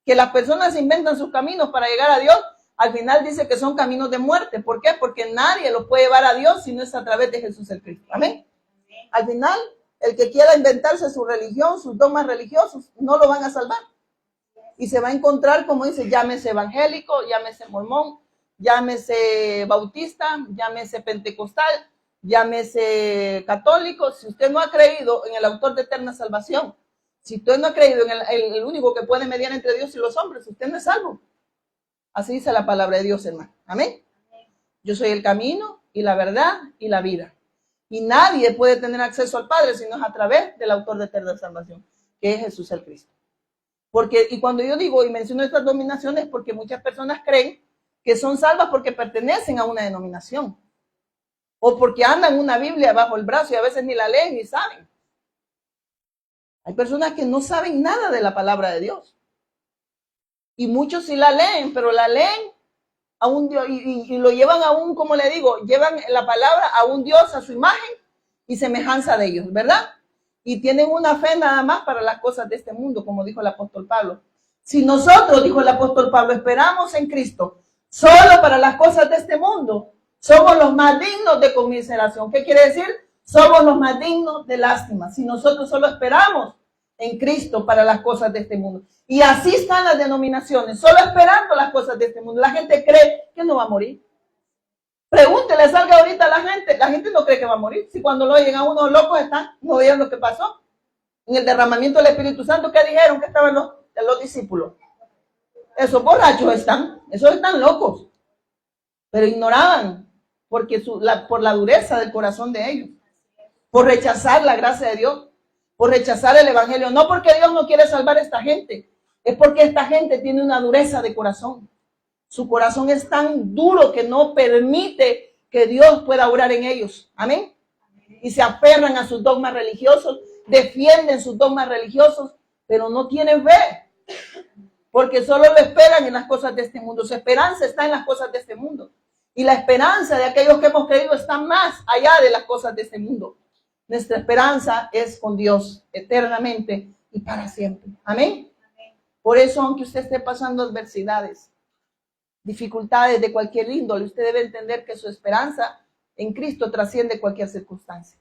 Que las personas inventan sus caminos para llegar a Dios. Al final dice que son caminos de muerte. ¿Por qué? Porque nadie los puede llevar a Dios si no es a través de Jesús el Cristo. Amén. Al final, el que quiera inventarse su religión, sus dogmas religiosos, no lo van a salvar. Y se va a encontrar, como dice, llámese evangélico, llámese mormón, llámese bautista, llámese pentecostal, llámese católico. Si usted no ha creído en el autor de eterna salvación, si usted no ha creído en el único que puede mediar entre Dios y los hombres, usted no es salvo. Así dice la palabra de Dios, hermano. Amén. Yo soy el camino y la verdad y la vida. Y nadie puede tener acceso al Padre si no es a través del autor de eterna salvación, que es Jesús el Cristo. Porque, y cuando yo digo y menciono estas denominaciones, porque muchas personas creen que son salvas porque pertenecen a una denominación. O porque andan una Biblia bajo el brazo y a veces ni la leen ni saben. Hay personas que no saben nada de la palabra de Dios. Y muchos sí la leen, pero la leen a un Dios y lo llevan a un, como le digo, llevan la palabra a un Dios, a su imagen y semejanza de ellos, ¿verdad? Y tienen una fe nada más para las cosas de este mundo, como dijo el apóstol Pablo. Si nosotros, dijo el apóstol Pablo, esperamos en Cristo solo para las cosas de este mundo, somos los más dignos de conmiseración. ¿Qué quiere decir? Somos los más dignos de lástima. Si nosotros solo esperamos en Cristo para las cosas de este mundo. Y así están las denominaciones, solo esperando las cosas de este mundo. La gente cree que no va a morir. Pregúntele, salga ahorita a la gente no cree que va a morir. Si cuando lo oyen a unos locos están, no vean lo que pasó. En el derramamiento del Espíritu Santo, ¿qué dijeron? Que estaban los discípulos. Esos borrachos esos están locos. Pero ignoraban, porque por la dureza del corazón de ellos. Por rechazar la gracia de Dios. Por rechazar el evangelio. No porque Dios no quiere salvar a esta gente. Es porque esta gente tiene una dureza de corazón. Su corazón es tan duro que no permite que Dios pueda obrar en ellos. Amén. Y se aferran a sus dogmas religiosos, defienden sus dogmas religiosos, pero no tienen fe. Porque solo lo esperan en las cosas de este mundo. Su esperanza está en las cosas de este mundo. Y la esperanza de aquellos que hemos creído está más allá de las cosas de este mundo. Nuestra esperanza es con Dios eternamente y para siempre. Amén. Por eso, aunque usted esté pasando adversidades, dificultades de cualquier índole, usted debe entender que su esperanza en Cristo trasciende cualquier circunstancia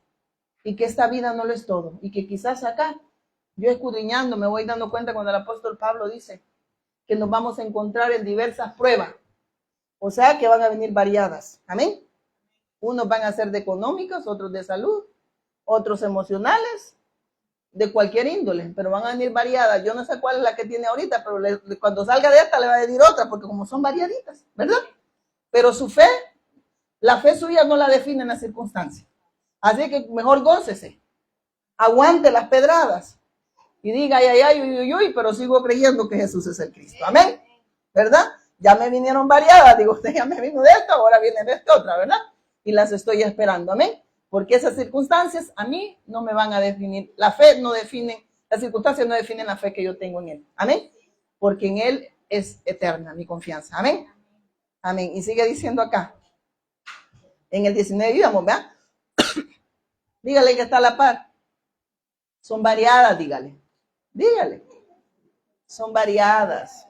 y que esta vida no lo es todo y que quizás acá, yo escudriñando, me voy dando cuenta cuando el apóstol Pablo dice que nos vamos a encontrar en diversas pruebas, o sea que van a venir variadas, amén. Unos van a ser de económicas, otros de salud, otros emocionales, de cualquier índole, pero van a venir variadas. Yo no sé cuál es la que tiene ahorita, pero cuando salga de esta le va a decir otra, porque como son variaditas, ¿verdad? Pero su fe, la fe suya no la define en las circunstancias. Así que mejor gócese, aguante las pedradas y diga, ay, ay, ay, uy, uy, uy, pero sigo creyendo que Jesús es el Cristo. Amén, ¿verdad? Ya me vinieron variadas, digo, usted ya me vino de esta, ahora viene de esta otra, ¿verdad? Y las estoy esperando, amén. Porque esas circunstancias a mí no me van a definir. La fe no define, las circunstancias no definen la fe que yo tengo en Él. Amén. Porque en Él es eterna mi confianza. Amén. Amén. Y sigue diciendo acá. En el 19 íbamos, ¿verdad? Dígale que está a la par. Son variadas, dígale. Dígale. Son variadas.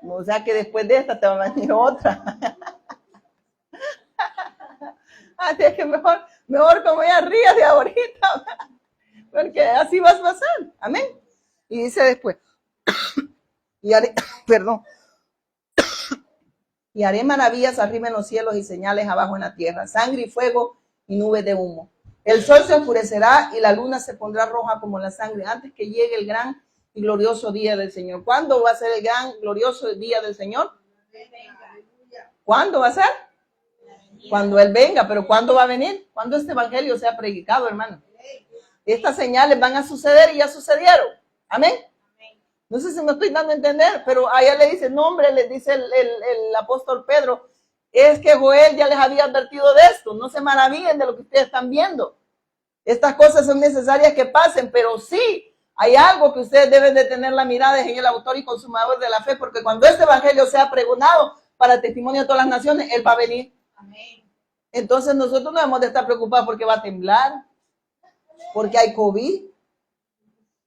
O sea que después de esta te va a venir otra. Así es que mejor como ya rías de ahorita, porque así vas a pasar, amén. Y dice después, y haré maravillas arriba en los cielos y señales abajo en la tierra, sangre y fuego y nubes de humo. El sol se oscurecerá y la luna se pondrá roja como la sangre antes que llegue el gran y glorioso día del Señor. ¿Cuándo va a ser el gran glorioso día del Señor? ¿Cuándo va a ser? Cuando Él venga, pero ¿cuándo va a venir? Cuando este evangelio sea predicado, hermano. Estas señales van a suceder y ya sucedieron. Amén. No sé si me estoy dando a entender, pero allá le dice, no hombre, le dice el apóstol Pedro, es que Joel ya les había advertido de esto. No se maravillen de lo que ustedes están viendo. Estas cosas son necesarias que pasen, pero sí hay algo que ustedes deben de tener la mirada en el autor y consumador de la fe, porque cuando este evangelio sea pregonado para testimonio de todas las naciones, Él va a venir. Amén. Entonces nosotros no debemos de estar preocupados porque va a temblar, porque hay COVID,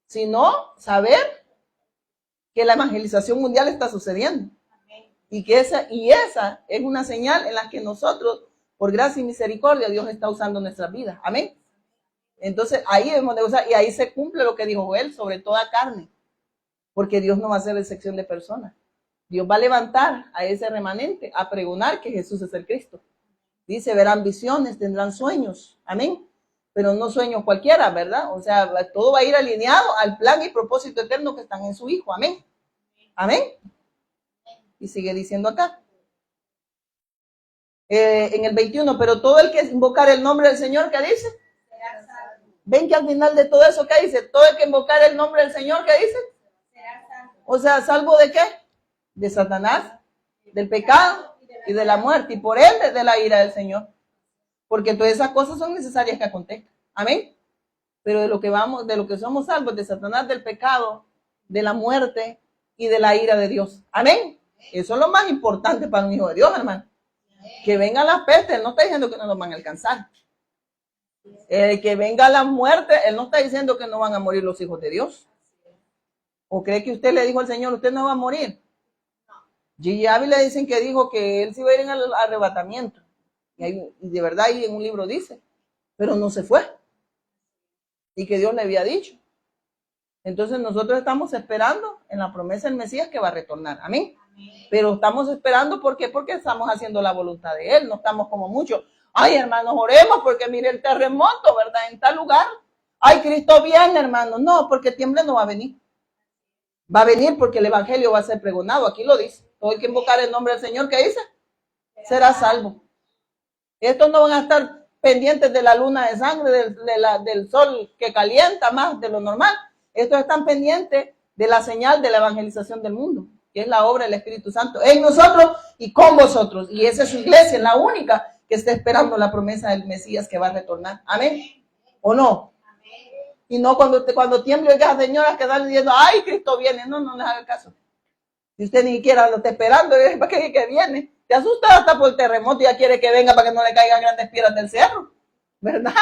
sino saber que la evangelización mundial está sucediendo. Amén. Y que esa es una señal en la que nosotros, por gracia y misericordia, Dios está usando nuestras vidas. Amén. Entonces ahí debemos de usar, y ahí se cumple lo que dijo Joel sobre toda carne, porque Dios no va a hacer excepción de personas. Dios va a levantar a ese remanente a pregonar que Jesús es el Cristo. Dice, verán visiones, tendrán sueños. Amén. Pero no sueños cualquiera, ¿verdad? O sea, todo va a ir alineado al plan y propósito eterno que están en su Hijo. Amén. Amén. Y sigue diciendo acá. En el 21, pero todo el que invocar el nombre del Señor, ¿qué dice? Será salvo. Ven que al final de todo eso, ¿qué dice? Todo el que invocar el nombre del Señor, ¿qué dice? Será salvo. O sea, ¿salvo de qué? De Satanás, del pecado y de la muerte, y por ende de la ira del Señor. Porque todas esas cosas son necesarias que acontezcan. Amén. Pero de lo que somos salvos, de Satanás, del pecado, de la muerte y de la ira de Dios. Amén. Eso es lo más importante para un hijo de Dios, hermano. Que vengan las pestes, Él no está diciendo que no nos van a alcanzar. Que venga la muerte, Él no está diciendo que no van a morir los hijos de Dios. ¿O cree que usted le dijo al Señor, usted no va a morir? Gigi Ávila dicen que dijo que él se iba a ir en el arrebatamiento. Y de verdad ahí en un libro dice, pero no se fue. Y que Dios le había dicho. Entonces nosotros estamos esperando en la promesa del Mesías que va a retornar. Amén. Pero estamos esperando, ¿por qué? Porque estamos haciendo la voluntad de Él. No estamos como muchos. Ay, hermanos, oremos porque mire el terremoto, ¿verdad? En tal lugar. Ay, Cristo viene, hermanos. No, porque tiemble no va a venir. Va a venir porque el evangelio va a ser pregonado. Aquí lo dice. Todo el que invocar el nombre del Señor, ¿qué dice? Será salvo. Estos no van a estar pendientes de la luna de sangre, del sol que calienta más de lo normal. Estos están pendientes de la señal de la evangelización del mundo, que es la obra del Espíritu Santo en nosotros y con vosotros. Y esa es su iglesia, es la única que está esperando la promesa del Mesías que va a retornar. Amén. ¿O no? Y no cuando tiemble, oiga, señoras que están diciendo, ay, Cristo viene. No, no les haga caso. Si usted ni siquiera lo está esperando, ¿para qué que viene? Te asusta hasta por el terremoto y ya quiere que venga para que no le caigan grandes piedras del cerro. ¿Verdad?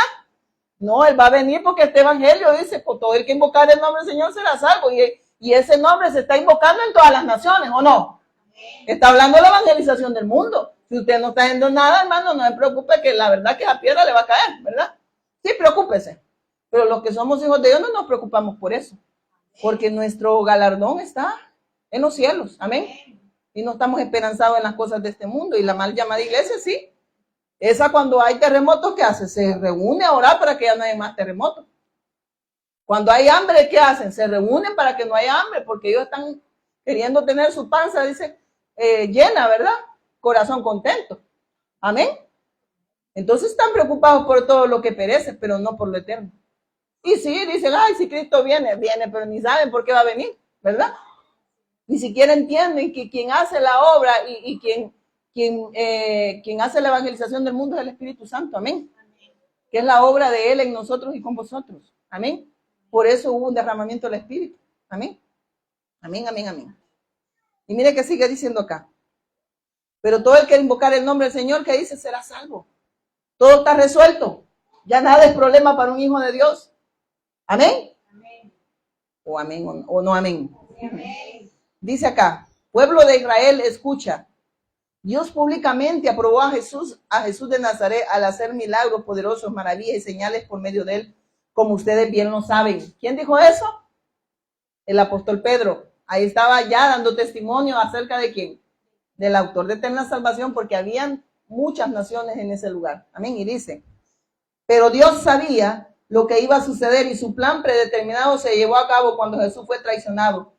No, Él va a venir porque este evangelio dice, por todo el que invocar el nombre del Señor será salvo. Y ese nombre se está invocando en todas las naciones, ¿o no? Está hablando de la evangelización del mundo. Si usted no está haciendo nada, hermano, no se preocupe que la verdad que la piedra le va a caer, ¿verdad? Sí, preocúpese. Pero los que somos hijos de Dios no nos preocupamos por eso. Porque nuestro galardón está en los cielos. Amén. Y no estamos esperanzados en las cosas de este mundo. Y la mal llamada iglesia, sí. Esa cuando hay terremotos, ¿qué hace? Se reúne a orar para que ya no haya más terremotos. Cuando hay hambre, ¿qué hacen? Se reúnen para que no haya hambre, porque ellos están queriendo tener su panza, dice, llena, ¿verdad? Corazón contento. Amén. Entonces están preocupados por todo lo que perece, pero no por lo eterno. Y sí, dicen, ay, si Cristo viene, pero ni saben por qué va a venir, ¿verdad? Ni siquiera entienden que quien hace la obra y quien hace la evangelización del mundo es el Espíritu Santo, amén. Que es la obra de Él en nosotros y con vosotros, amén. Por eso hubo un derramamiento del Espíritu, amén. Amén, amén, amén. Y mire que sigue diciendo acá. Pero todo el que invocar el nombre del Señor, que dice, será salvo. Todo está resuelto. Ya nada es problema para un hijo de Dios. Amén. Amén. O amén o no amén. Amén. Dice acá, pueblo de Israel, escucha. Dios públicamente aprobó a Jesús de Nazaret al hacer milagros poderosos, maravillas y señales por medio de él, como ustedes bien lo saben. ¿Quién dijo eso? El apóstol Pedro. Ahí estaba ya dando testimonio acerca de quién, del autor de eterna salvación, porque habían muchas naciones en ese lugar. Amén. Y dice, pero Dios sabía lo que iba a suceder y su plan predeterminado se llevó a cabo cuando Jesús fue traicionado.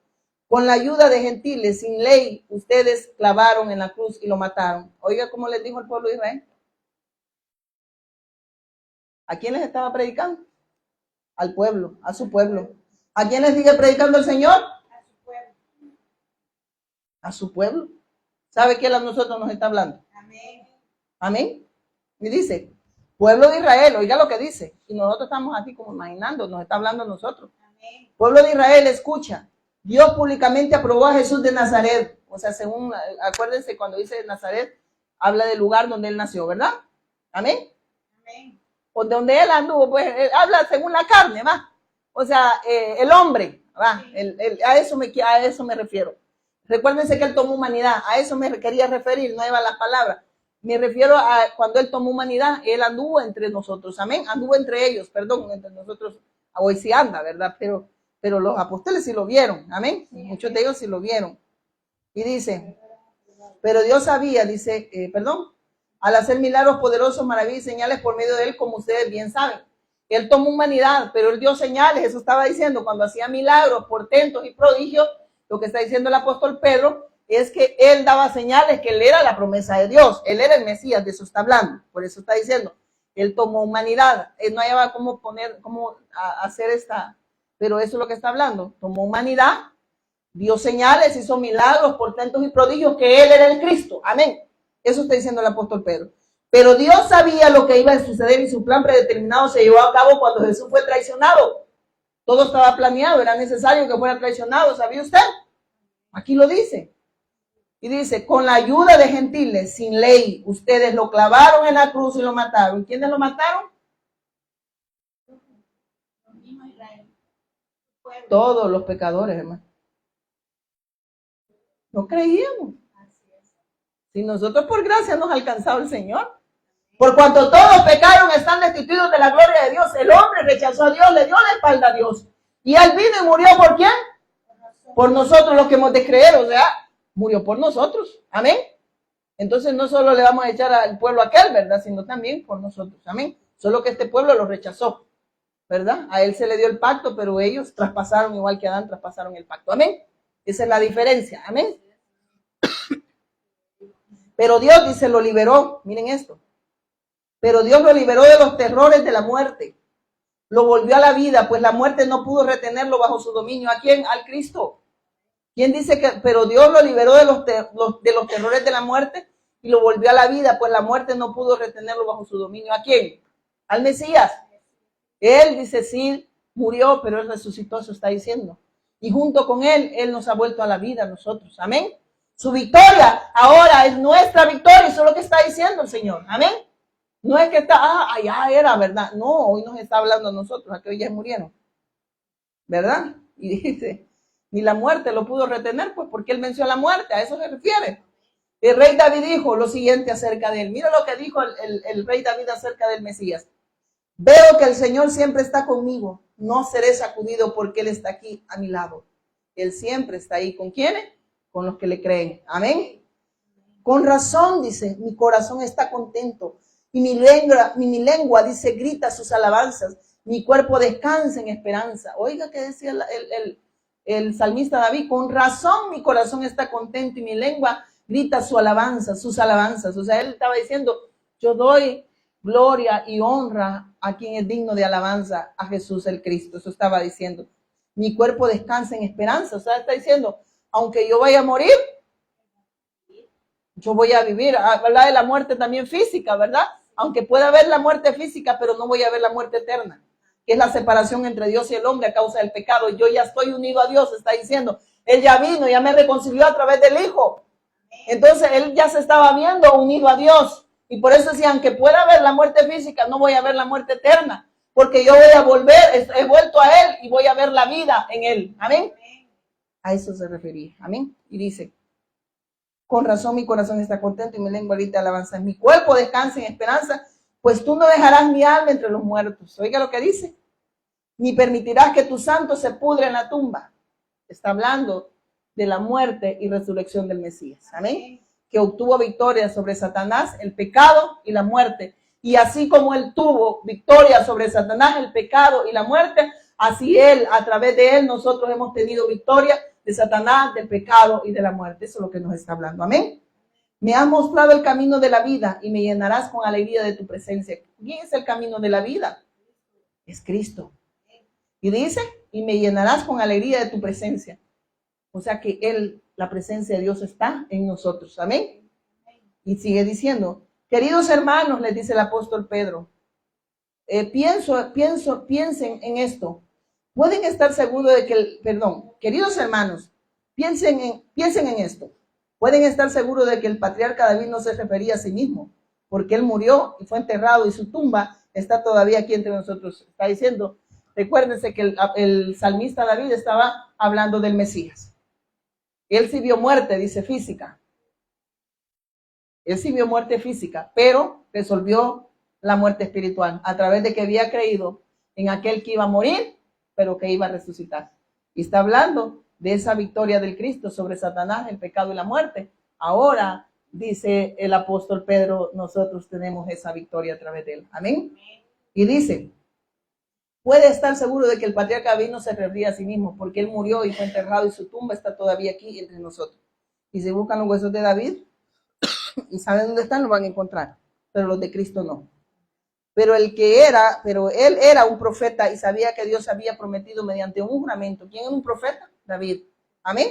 Con la ayuda de gentiles, sin ley, ustedes clavaron en la cruz y lo mataron. Oiga cómo les dijo el pueblo de Israel. ¿A quién les estaba predicando? Al pueblo, a su pueblo. ¿A quién les sigue predicando el Señor? A su pueblo. A su pueblo. ¿Sabe quién a nosotros nos está hablando? Amén. Amén. Y dice, pueblo de Israel, oiga lo que dice. Y nosotros estamos así como imaginando, nos está hablando a nosotros. Amén. Pueblo de Israel, escucha. Dios públicamente aprobó a Jesús de Nazaret. O sea, según, acuérdense, cuando dice Nazaret, habla del lugar donde él nació, ¿verdad? Amén. Amén. O donde él anduvo, pues, habla según la carne, ¿va? O sea, el hombre, ¿va? A eso me refiero. Recuérdense que él tomó humanidad, a eso me quería referir, no iba las palabras. Me refiero a cuando él tomó humanidad, él anduvo entre nosotros, amén, anduvo entre ellos, perdón, entre nosotros, hoy sí anda, ¿verdad? Pero los apóstoles sí lo vieron, amén, muchos de ellos sí lo vieron. Y dice, pero Dios sabía, dice, al hacer milagros poderosos, maravillas y señales por medio de él, como ustedes bien saben. Él tomó humanidad, pero él dio señales, eso estaba diciendo, cuando hacía milagros, portentos y prodigios, lo que está diciendo el apóstol Pedro, es que él daba señales que él era la promesa de Dios, él era el Mesías, de eso está hablando, por eso está diciendo, él tomó humanidad, él no había cómo hacer esta, pero eso es lo que está hablando, tomó humanidad, dio señales, hizo milagros, portentos y prodigios, que él era el Cristo, amén, eso está diciendo el apóstol Pedro, pero Dios sabía lo que iba a suceder y su plan predeterminado se llevó a cabo cuando Jesús fue traicionado, todo estaba planeado, era necesario que fuera traicionado, ¿sabía usted? Aquí lo dice. Y dice, con la ayuda de gentiles, sin ley, ustedes lo clavaron en la cruz y lo mataron. ¿Quiénes lo mataron? Todos los pecadores, hermano. No creíamos. Si nosotros por gracia nos ha alcanzado el Señor. Por cuanto todos pecaron, están destituidos de la gloria de Dios. El hombre rechazó a Dios, le dio la espalda a Dios. Y él vino y murió ¿por quién? Por nosotros los que hemos de creer. O sea, murió por nosotros. Amén. Entonces no solo le vamos a echar al pueblo aquel, ¿verdad? Sino también por nosotros. Amén. Solo que este pueblo lo rechazó, ¿verdad? A él se le dio el pacto, pero ellos traspasaron, igual que Adán, traspasaron el pacto. Amén. Esa es la diferencia. Amén. Pero Dios dice, lo liberó. Miren esto. Pero Dios lo liberó de los terrores de la muerte. Lo volvió a la vida, pues la muerte no pudo retenerlo bajo su dominio. ¿A quién? Al Cristo. ¿Quién dice que? Pero Dios lo liberó de los terrores de la muerte y lo volvió a la vida, pues la muerte no pudo retenerlo bajo su dominio. ¿A quién? Al Mesías. Él dice, sí, murió, pero él resucitó, eso está diciendo. Y junto con él nos ha vuelto a la vida a nosotros. Amén. Su victoria ahora es nuestra victoria, eso es lo que está diciendo el Señor. Amén. No es que está, allá era, ¿verdad? No, hoy nos está hablando a nosotros, a que hoy ya murieron. ¿Verdad? Y dice, ni la muerte lo pudo retener, pues porque él venció a la muerte, a eso se refiere. El rey David dijo lo siguiente acerca de él. Mira lo que dijo el rey David acerca del Mesías. Veo que el Señor siempre está conmigo, no seré sacudido porque él está aquí a mi lado. Él siempre está ahí. ¿Con quiénes? Con los que le creen. Amén. Con razón, dice, mi corazón está contento. Y mi lengua, dice, grita sus alabanzas. Mi cuerpo descansa en esperanza. Oiga que decía el salmista David, con razón mi corazón está contento y mi lengua grita sus alabanzas. O sea, él estaba diciendo, yo doy gloria y honra a quien es digno de alabanza, a Jesús el Cristo. Eso estaba diciendo. Mi cuerpo descansa en esperanza. O sea, está diciendo, aunque yo vaya a morir, yo voy a vivir. Habla de la muerte también física, ¿verdad? Aunque pueda haber la muerte física, pero no voy a ver la muerte eterna, que es la separación entre Dios y el hombre a causa del pecado. Yo ya estoy unido a Dios, está diciendo. Él ya vino, ya me reconcilió a través del Hijo. Entonces, él ya se estaba viendo unido a Dios. Y por eso decía, aunque pueda haber la muerte física, no voy a ver la muerte eterna, porque yo voy a volver, he vuelto a él y voy a ver la vida en él. Amén. A eso se refería. Amén. Y dice, con razón mi corazón está contento y mi lengua grita alabanza. Mi cuerpo descansa en esperanza, pues tú no dejarás mi alma entre los muertos. Oiga lo que dice. Ni permitirás que tu santo se pudre en la tumba. Está hablando de la muerte y resurrección del Mesías. Amén. Que obtuvo victoria sobre Satanás, el pecado y la muerte. Y así como él tuvo victoria sobre Satanás, el pecado y la muerte, así él, a través de él, nosotros hemos tenido victoria de Satanás, del pecado y de la muerte. Eso es lo que nos está hablando. Amén. Me has mostrado el camino de la vida y me llenarás con alegría de tu presencia. ¿Quién es el camino de la vida? Es Cristo. Y dice, y me llenarás con alegría de tu presencia. O sea que él, la presencia de Dios está en nosotros. Amén. Y sigue diciendo, queridos hermanos, les dice el apóstol Pedro, piensen en esto. Pueden estar seguros de que, queridos hermanos, piensen en esto. Pueden estar seguros de que el patriarca David no se refería a sí mismo, porque él murió y fue enterrado y su tumba está todavía aquí entre nosotros. Está diciendo, recuérdense que el salmista David estaba hablando del Mesías. Él sí vio muerte, dice, física. Él sí vio muerte física, pero resolvió la muerte espiritual a través de que había creído en aquel que iba a morir, pero que iba a resucitar. Y está hablando de esa victoria del Cristo sobre Satanás, el pecado y la muerte. Ahora, dice el apóstol Pedro, nosotros tenemos esa victoria a través de él. Amén. Y dice, puede estar seguro de que el patriarca David no se refería a sí mismo, porque él murió y fue enterrado y su tumba está todavía aquí entre nosotros. Y si buscan los huesos de David y saben dónde están, los van a encontrar, pero los de Cristo no. Pero él era un profeta y sabía que Dios había prometido mediante un juramento. ¿Quién es un profeta? David. Amén.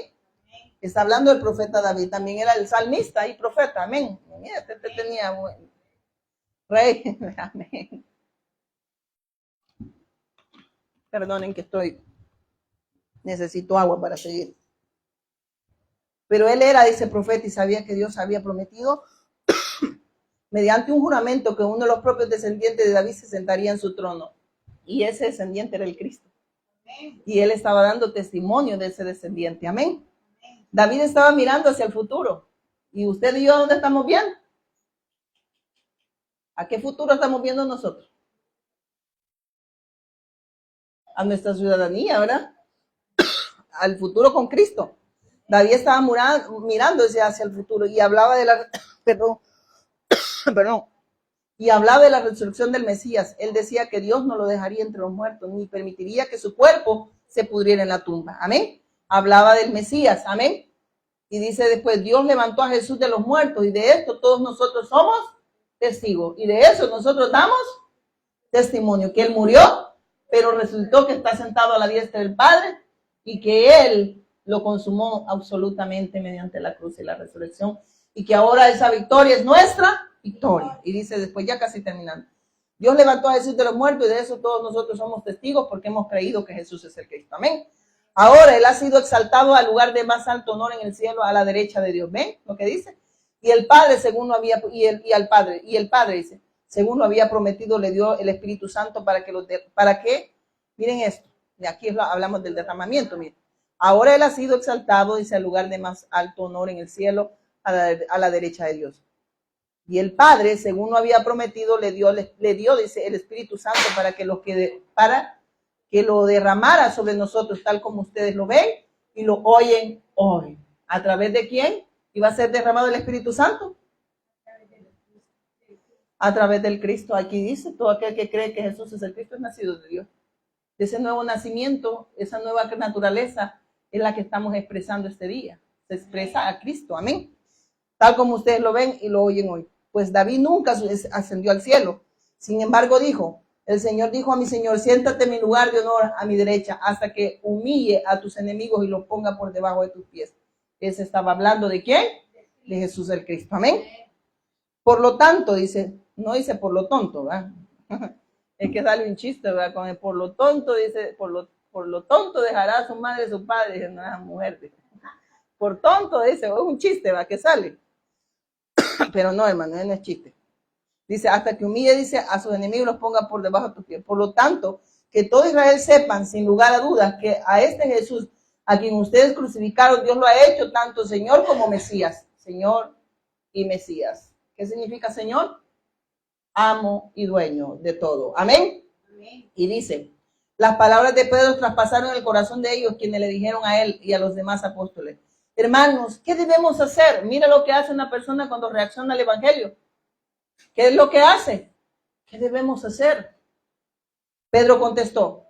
Está hablando del profeta David. También era el salmista y profeta. Amén. Mira, tenía buen rey. Amén. Perdonen que necesito agua para seguir. Pero él era ese profeta y sabía que Dios había prometido mediante un juramento que uno de los propios descendientes de David se sentaría en su trono. Y ese descendiente era el Cristo. Y él estaba dando testimonio de ese descendiente. Amén. David estaba mirando hacia el futuro. ¿Y usted y yo dónde estamos viendo? ¿A qué futuro estamos viendo nosotros? A nuestra ciudadanía, ¿verdad? Al futuro con Cristo. David estaba mirando hacia el futuro y hablaba de la, perdón, y hablaba de la resurrección del Mesías. Él decía que Dios no lo dejaría entre los muertos, ni permitiría que su cuerpo se pudriera en la tumba. Amén. Hablaba del Mesías. Amén. Y dice después, Dios levantó a Jesús de los muertos, y de esto todos nosotros somos testigos. Y de eso nosotros damos testimonio, que Él murió, pero resultó que está sentado a la diestra del Padre, y que Él lo consumó absolutamente mediante la cruz y la resurrección, y que ahora esa victoria es nuestra victoria. Y dice después, ya casi terminando, Dios levantó a Jesús de los muertos, y de eso todos nosotros somos testigos, porque hemos creído que Jesús es el Cristo. Amén. Ahora Él ha sido exaltado al lugar de más alto honor en el cielo, a la derecha de Dios. ¿Ven lo que dice? Y el Padre, según lo había, y el Padre dice, según lo había prometido, le dio el Espíritu Santo para que, miren esto, y aquí hablamos del derramamiento, miren. Ahora Él ha sido exaltado, dice, al lugar de más alto honor en el cielo, a la derecha de Dios. Y el Padre, según lo había prometido, le dio, dice, el Espíritu Santo para que lo derramara sobre nosotros, tal como ustedes lo ven y lo oyen hoy. ¿A través de quién iba a ser derramado el Espíritu Santo? A través del Cristo. Aquí dice, todo aquel que cree que Jesús es el Cristo es nacido de Dios. Ese nuevo nacimiento, esa nueva naturaleza es la que estamos expresando este día. Se expresa a Cristo, amén. Tal como ustedes lo ven y lo oyen hoy. Pues David nunca ascendió al cielo. Sin embargo dijo, el Señor dijo a mi Señor, siéntate en mi lugar de honor a mi derecha, hasta que humille a tus enemigos y los ponga por debajo de tus pies. Ese estaba hablando ¿de quién? De Jesús el Cristo, amén. Por lo tanto, dice, no dice por lo tonto, ¿verdad? Es que sale un chiste, ¿verdad? Con el por lo tonto, dice, por lo tonto dejará a su madre y su padre, dice, no es mujer. Dice. Por tonto, dice, es un chiste, ¿verdad? Que sale. Pero no, hermano, no es chiste. Dice, hasta que humille, dice, a sus enemigos los ponga por debajo de tus pies. Por lo tanto, que todo Israel sepan, sin lugar a dudas, que a este Jesús, a quien ustedes crucificaron, Dios lo ha hecho tanto Señor como Mesías. Señor y Mesías. ¿Qué significa Señor? Amo y dueño de todo. Amén. Amén. Y dice, las palabras de Pedro traspasaron el corazón de ellos, quienes le dijeron a él y a los demás apóstoles, hermanos, ¿qué debemos hacer? Mira lo que hace una persona cuando reacciona al evangelio. ¿Qué es lo que hace? ¿Qué debemos hacer? Pedro contestó,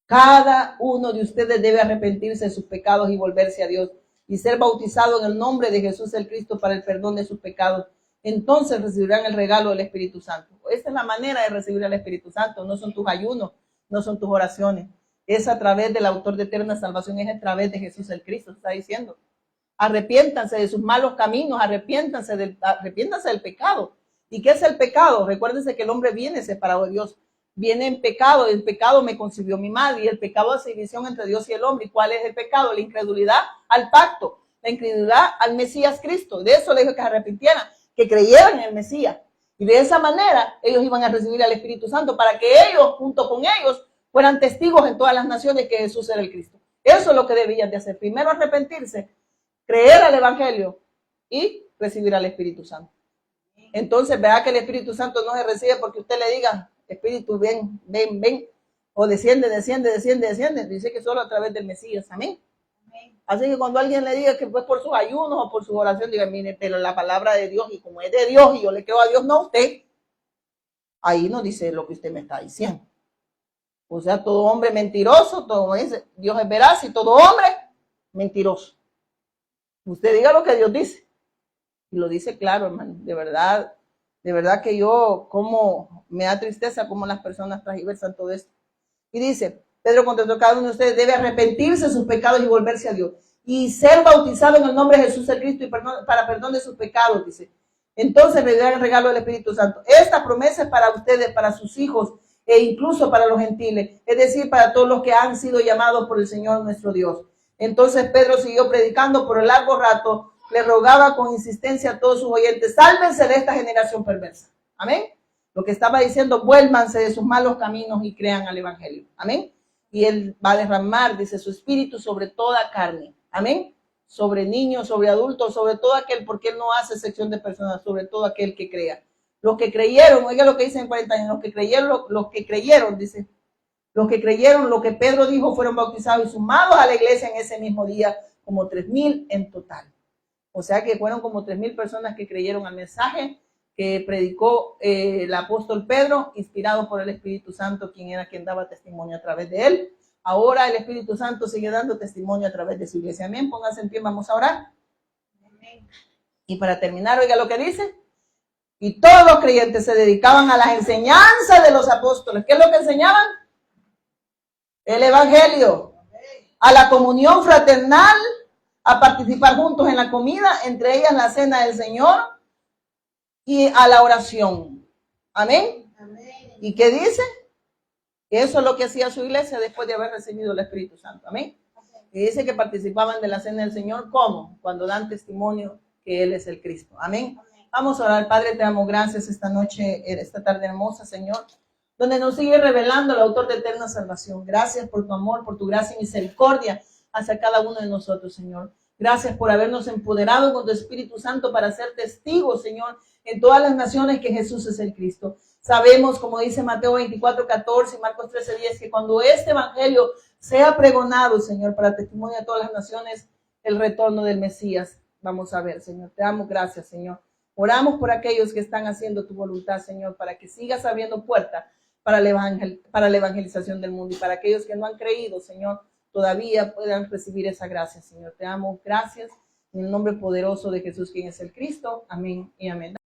cada uno de ustedes debe arrepentirse de sus pecados y volverse a Dios y ser bautizado en el nombre de Jesús el Cristo para el perdón de sus pecados. Entonces recibirán el regalo del Espíritu Santo. Esta es la manera de recibir el Espíritu Santo. No son tus ayunos, no son tus oraciones. Es a través del autor de eterna salvación, es a través de Jesús el Cristo, está diciendo. Arrepiéntanse de sus malos caminos, arrepiéntanse del pecado. ¿Y qué es el pecado? Recuérdense que el hombre viene separado de Dios. Viene en pecado, el pecado me concibió mi madre, y el pecado hace división entre Dios y el hombre. ¿Y cuál es el pecado? La incredulidad al pacto, la incredulidad al Mesías Cristo. De eso le dijo que se arrepintieran, que creyeran en el Mesías. Y de esa manera ellos iban a recibir al Espíritu Santo para que ellos, junto con ellos, fueran testigos en todas las naciones que Jesús era el Cristo. Eso es lo que debían de hacer. Primero arrepentirse, creer al Evangelio y recibir al Espíritu Santo. Entonces, vea que el Espíritu Santo no se recibe porque usted le diga, Espíritu, ven, ven, ven, o desciende. Dice que solo a través del Mesías. Amén. Así que cuando alguien le diga que fue por sus ayunos o por su oración, diga, mire, pero la palabra de Dios, y como es de Dios y yo le quedo a Dios, no a usted, ahí no dice lo que usted me está diciendo. O sea, todo hombre mentiroso, todo dice, Dios es veraz, y todo hombre mentiroso. Usted diga lo que Dios dice. Y lo dice claro, hermano, de verdad que yo, como me da tristeza cómo las personas transversan todo esto. Y dice, Pedro contestó, cada uno de ustedes debe arrepentirse de sus pecados y volverse a Dios. Y ser bautizado en el nombre de Jesús el Cristo y para perdón de sus pecados, dice. Entonces recibirán el regalo del Espíritu Santo. Esta promesa es para ustedes, para sus hijos e incluso para los gentiles. Es decir, para todos los que han sido llamados por el Señor nuestro Dios. Entonces Pedro siguió predicando por un largo rato. Le rogaba con insistencia a todos sus oyentes, sálvense de esta generación perversa. Amén. Lo que estaba diciendo, vuélvanse de sus malos caminos y crean al Evangelio. Amén. Y él va a derramar, dice, su espíritu sobre toda carne. Amén. sobre niños, sobre adultos, sobre todo aquel, porque Él no hace sección de personas, sobre todo aquel que crea. Los que creyeron, oiga lo que dice en 40 años, los que creyeron, dice, los que creyeron, lo que Pedro dijo, fueron bautizados y sumados a la iglesia en ese mismo día, como 3,000 en total. O sea que fueron como 3,000 personas que creyeron al mensaje que predicó el apóstol Pedro, inspirado por el Espíritu Santo, quien daba testimonio a través de él. Ahora el Espíritu Santo sigue dando testimonio a través de su iglesia. Amén. Pónganse en pie, vamos a orar. Amén. Y para terminar, oiga lo que dice. Y todos los creyentes se dedicaban a las enseñanzas de los apóstoles. ¿Qué es lo que enseñaban? El evangelio. A la comunión fraternal, a participar juntos en la comida, entre ellas la cena del Señor, y a la oración. Amén. Amén. ¿Y qué dice? Eso es lo que hacía su iglesia después de haber recibido el Espíritu Santo. Amén. Y dice que participaban de la cena del Señor. ¿Cómo? Cuando dan testimonio que Él es el Cristo. Amén. Vamos a orar. Padre, te damos gracias esta noche, esta tarde hermosa, Señor, donde nos sigue revelando el autor de eterna salvación. Gracias por tu amor, por tu gracia y misericordia hacia cada uno de nosotros, Señor. Gracias por habernos empoderado con tu Espíritu Santo para ser testigos, Señor, en todas las naciones que Jesús es el Cristo. Sabemos, como dice Mateo 24:14 y Marcos 13:10, que cuando este evangelio sea pregonado, Señor, para testimonio de todas las naciones, el retorno del Mesías vamos a ver, Señor. Te damos gracias, Señor. Oramos por aquellos que están haciendo tu voluntad, Señor, para que sigas abriendo puertas para la evangelización del mundo, y para aquellos que no han creído, Señor, todavía puedan recibir esa gracia, Señor. Te damos gracias en el nombre poderoso de Jesús, quien es el Cristo. Amén y amén.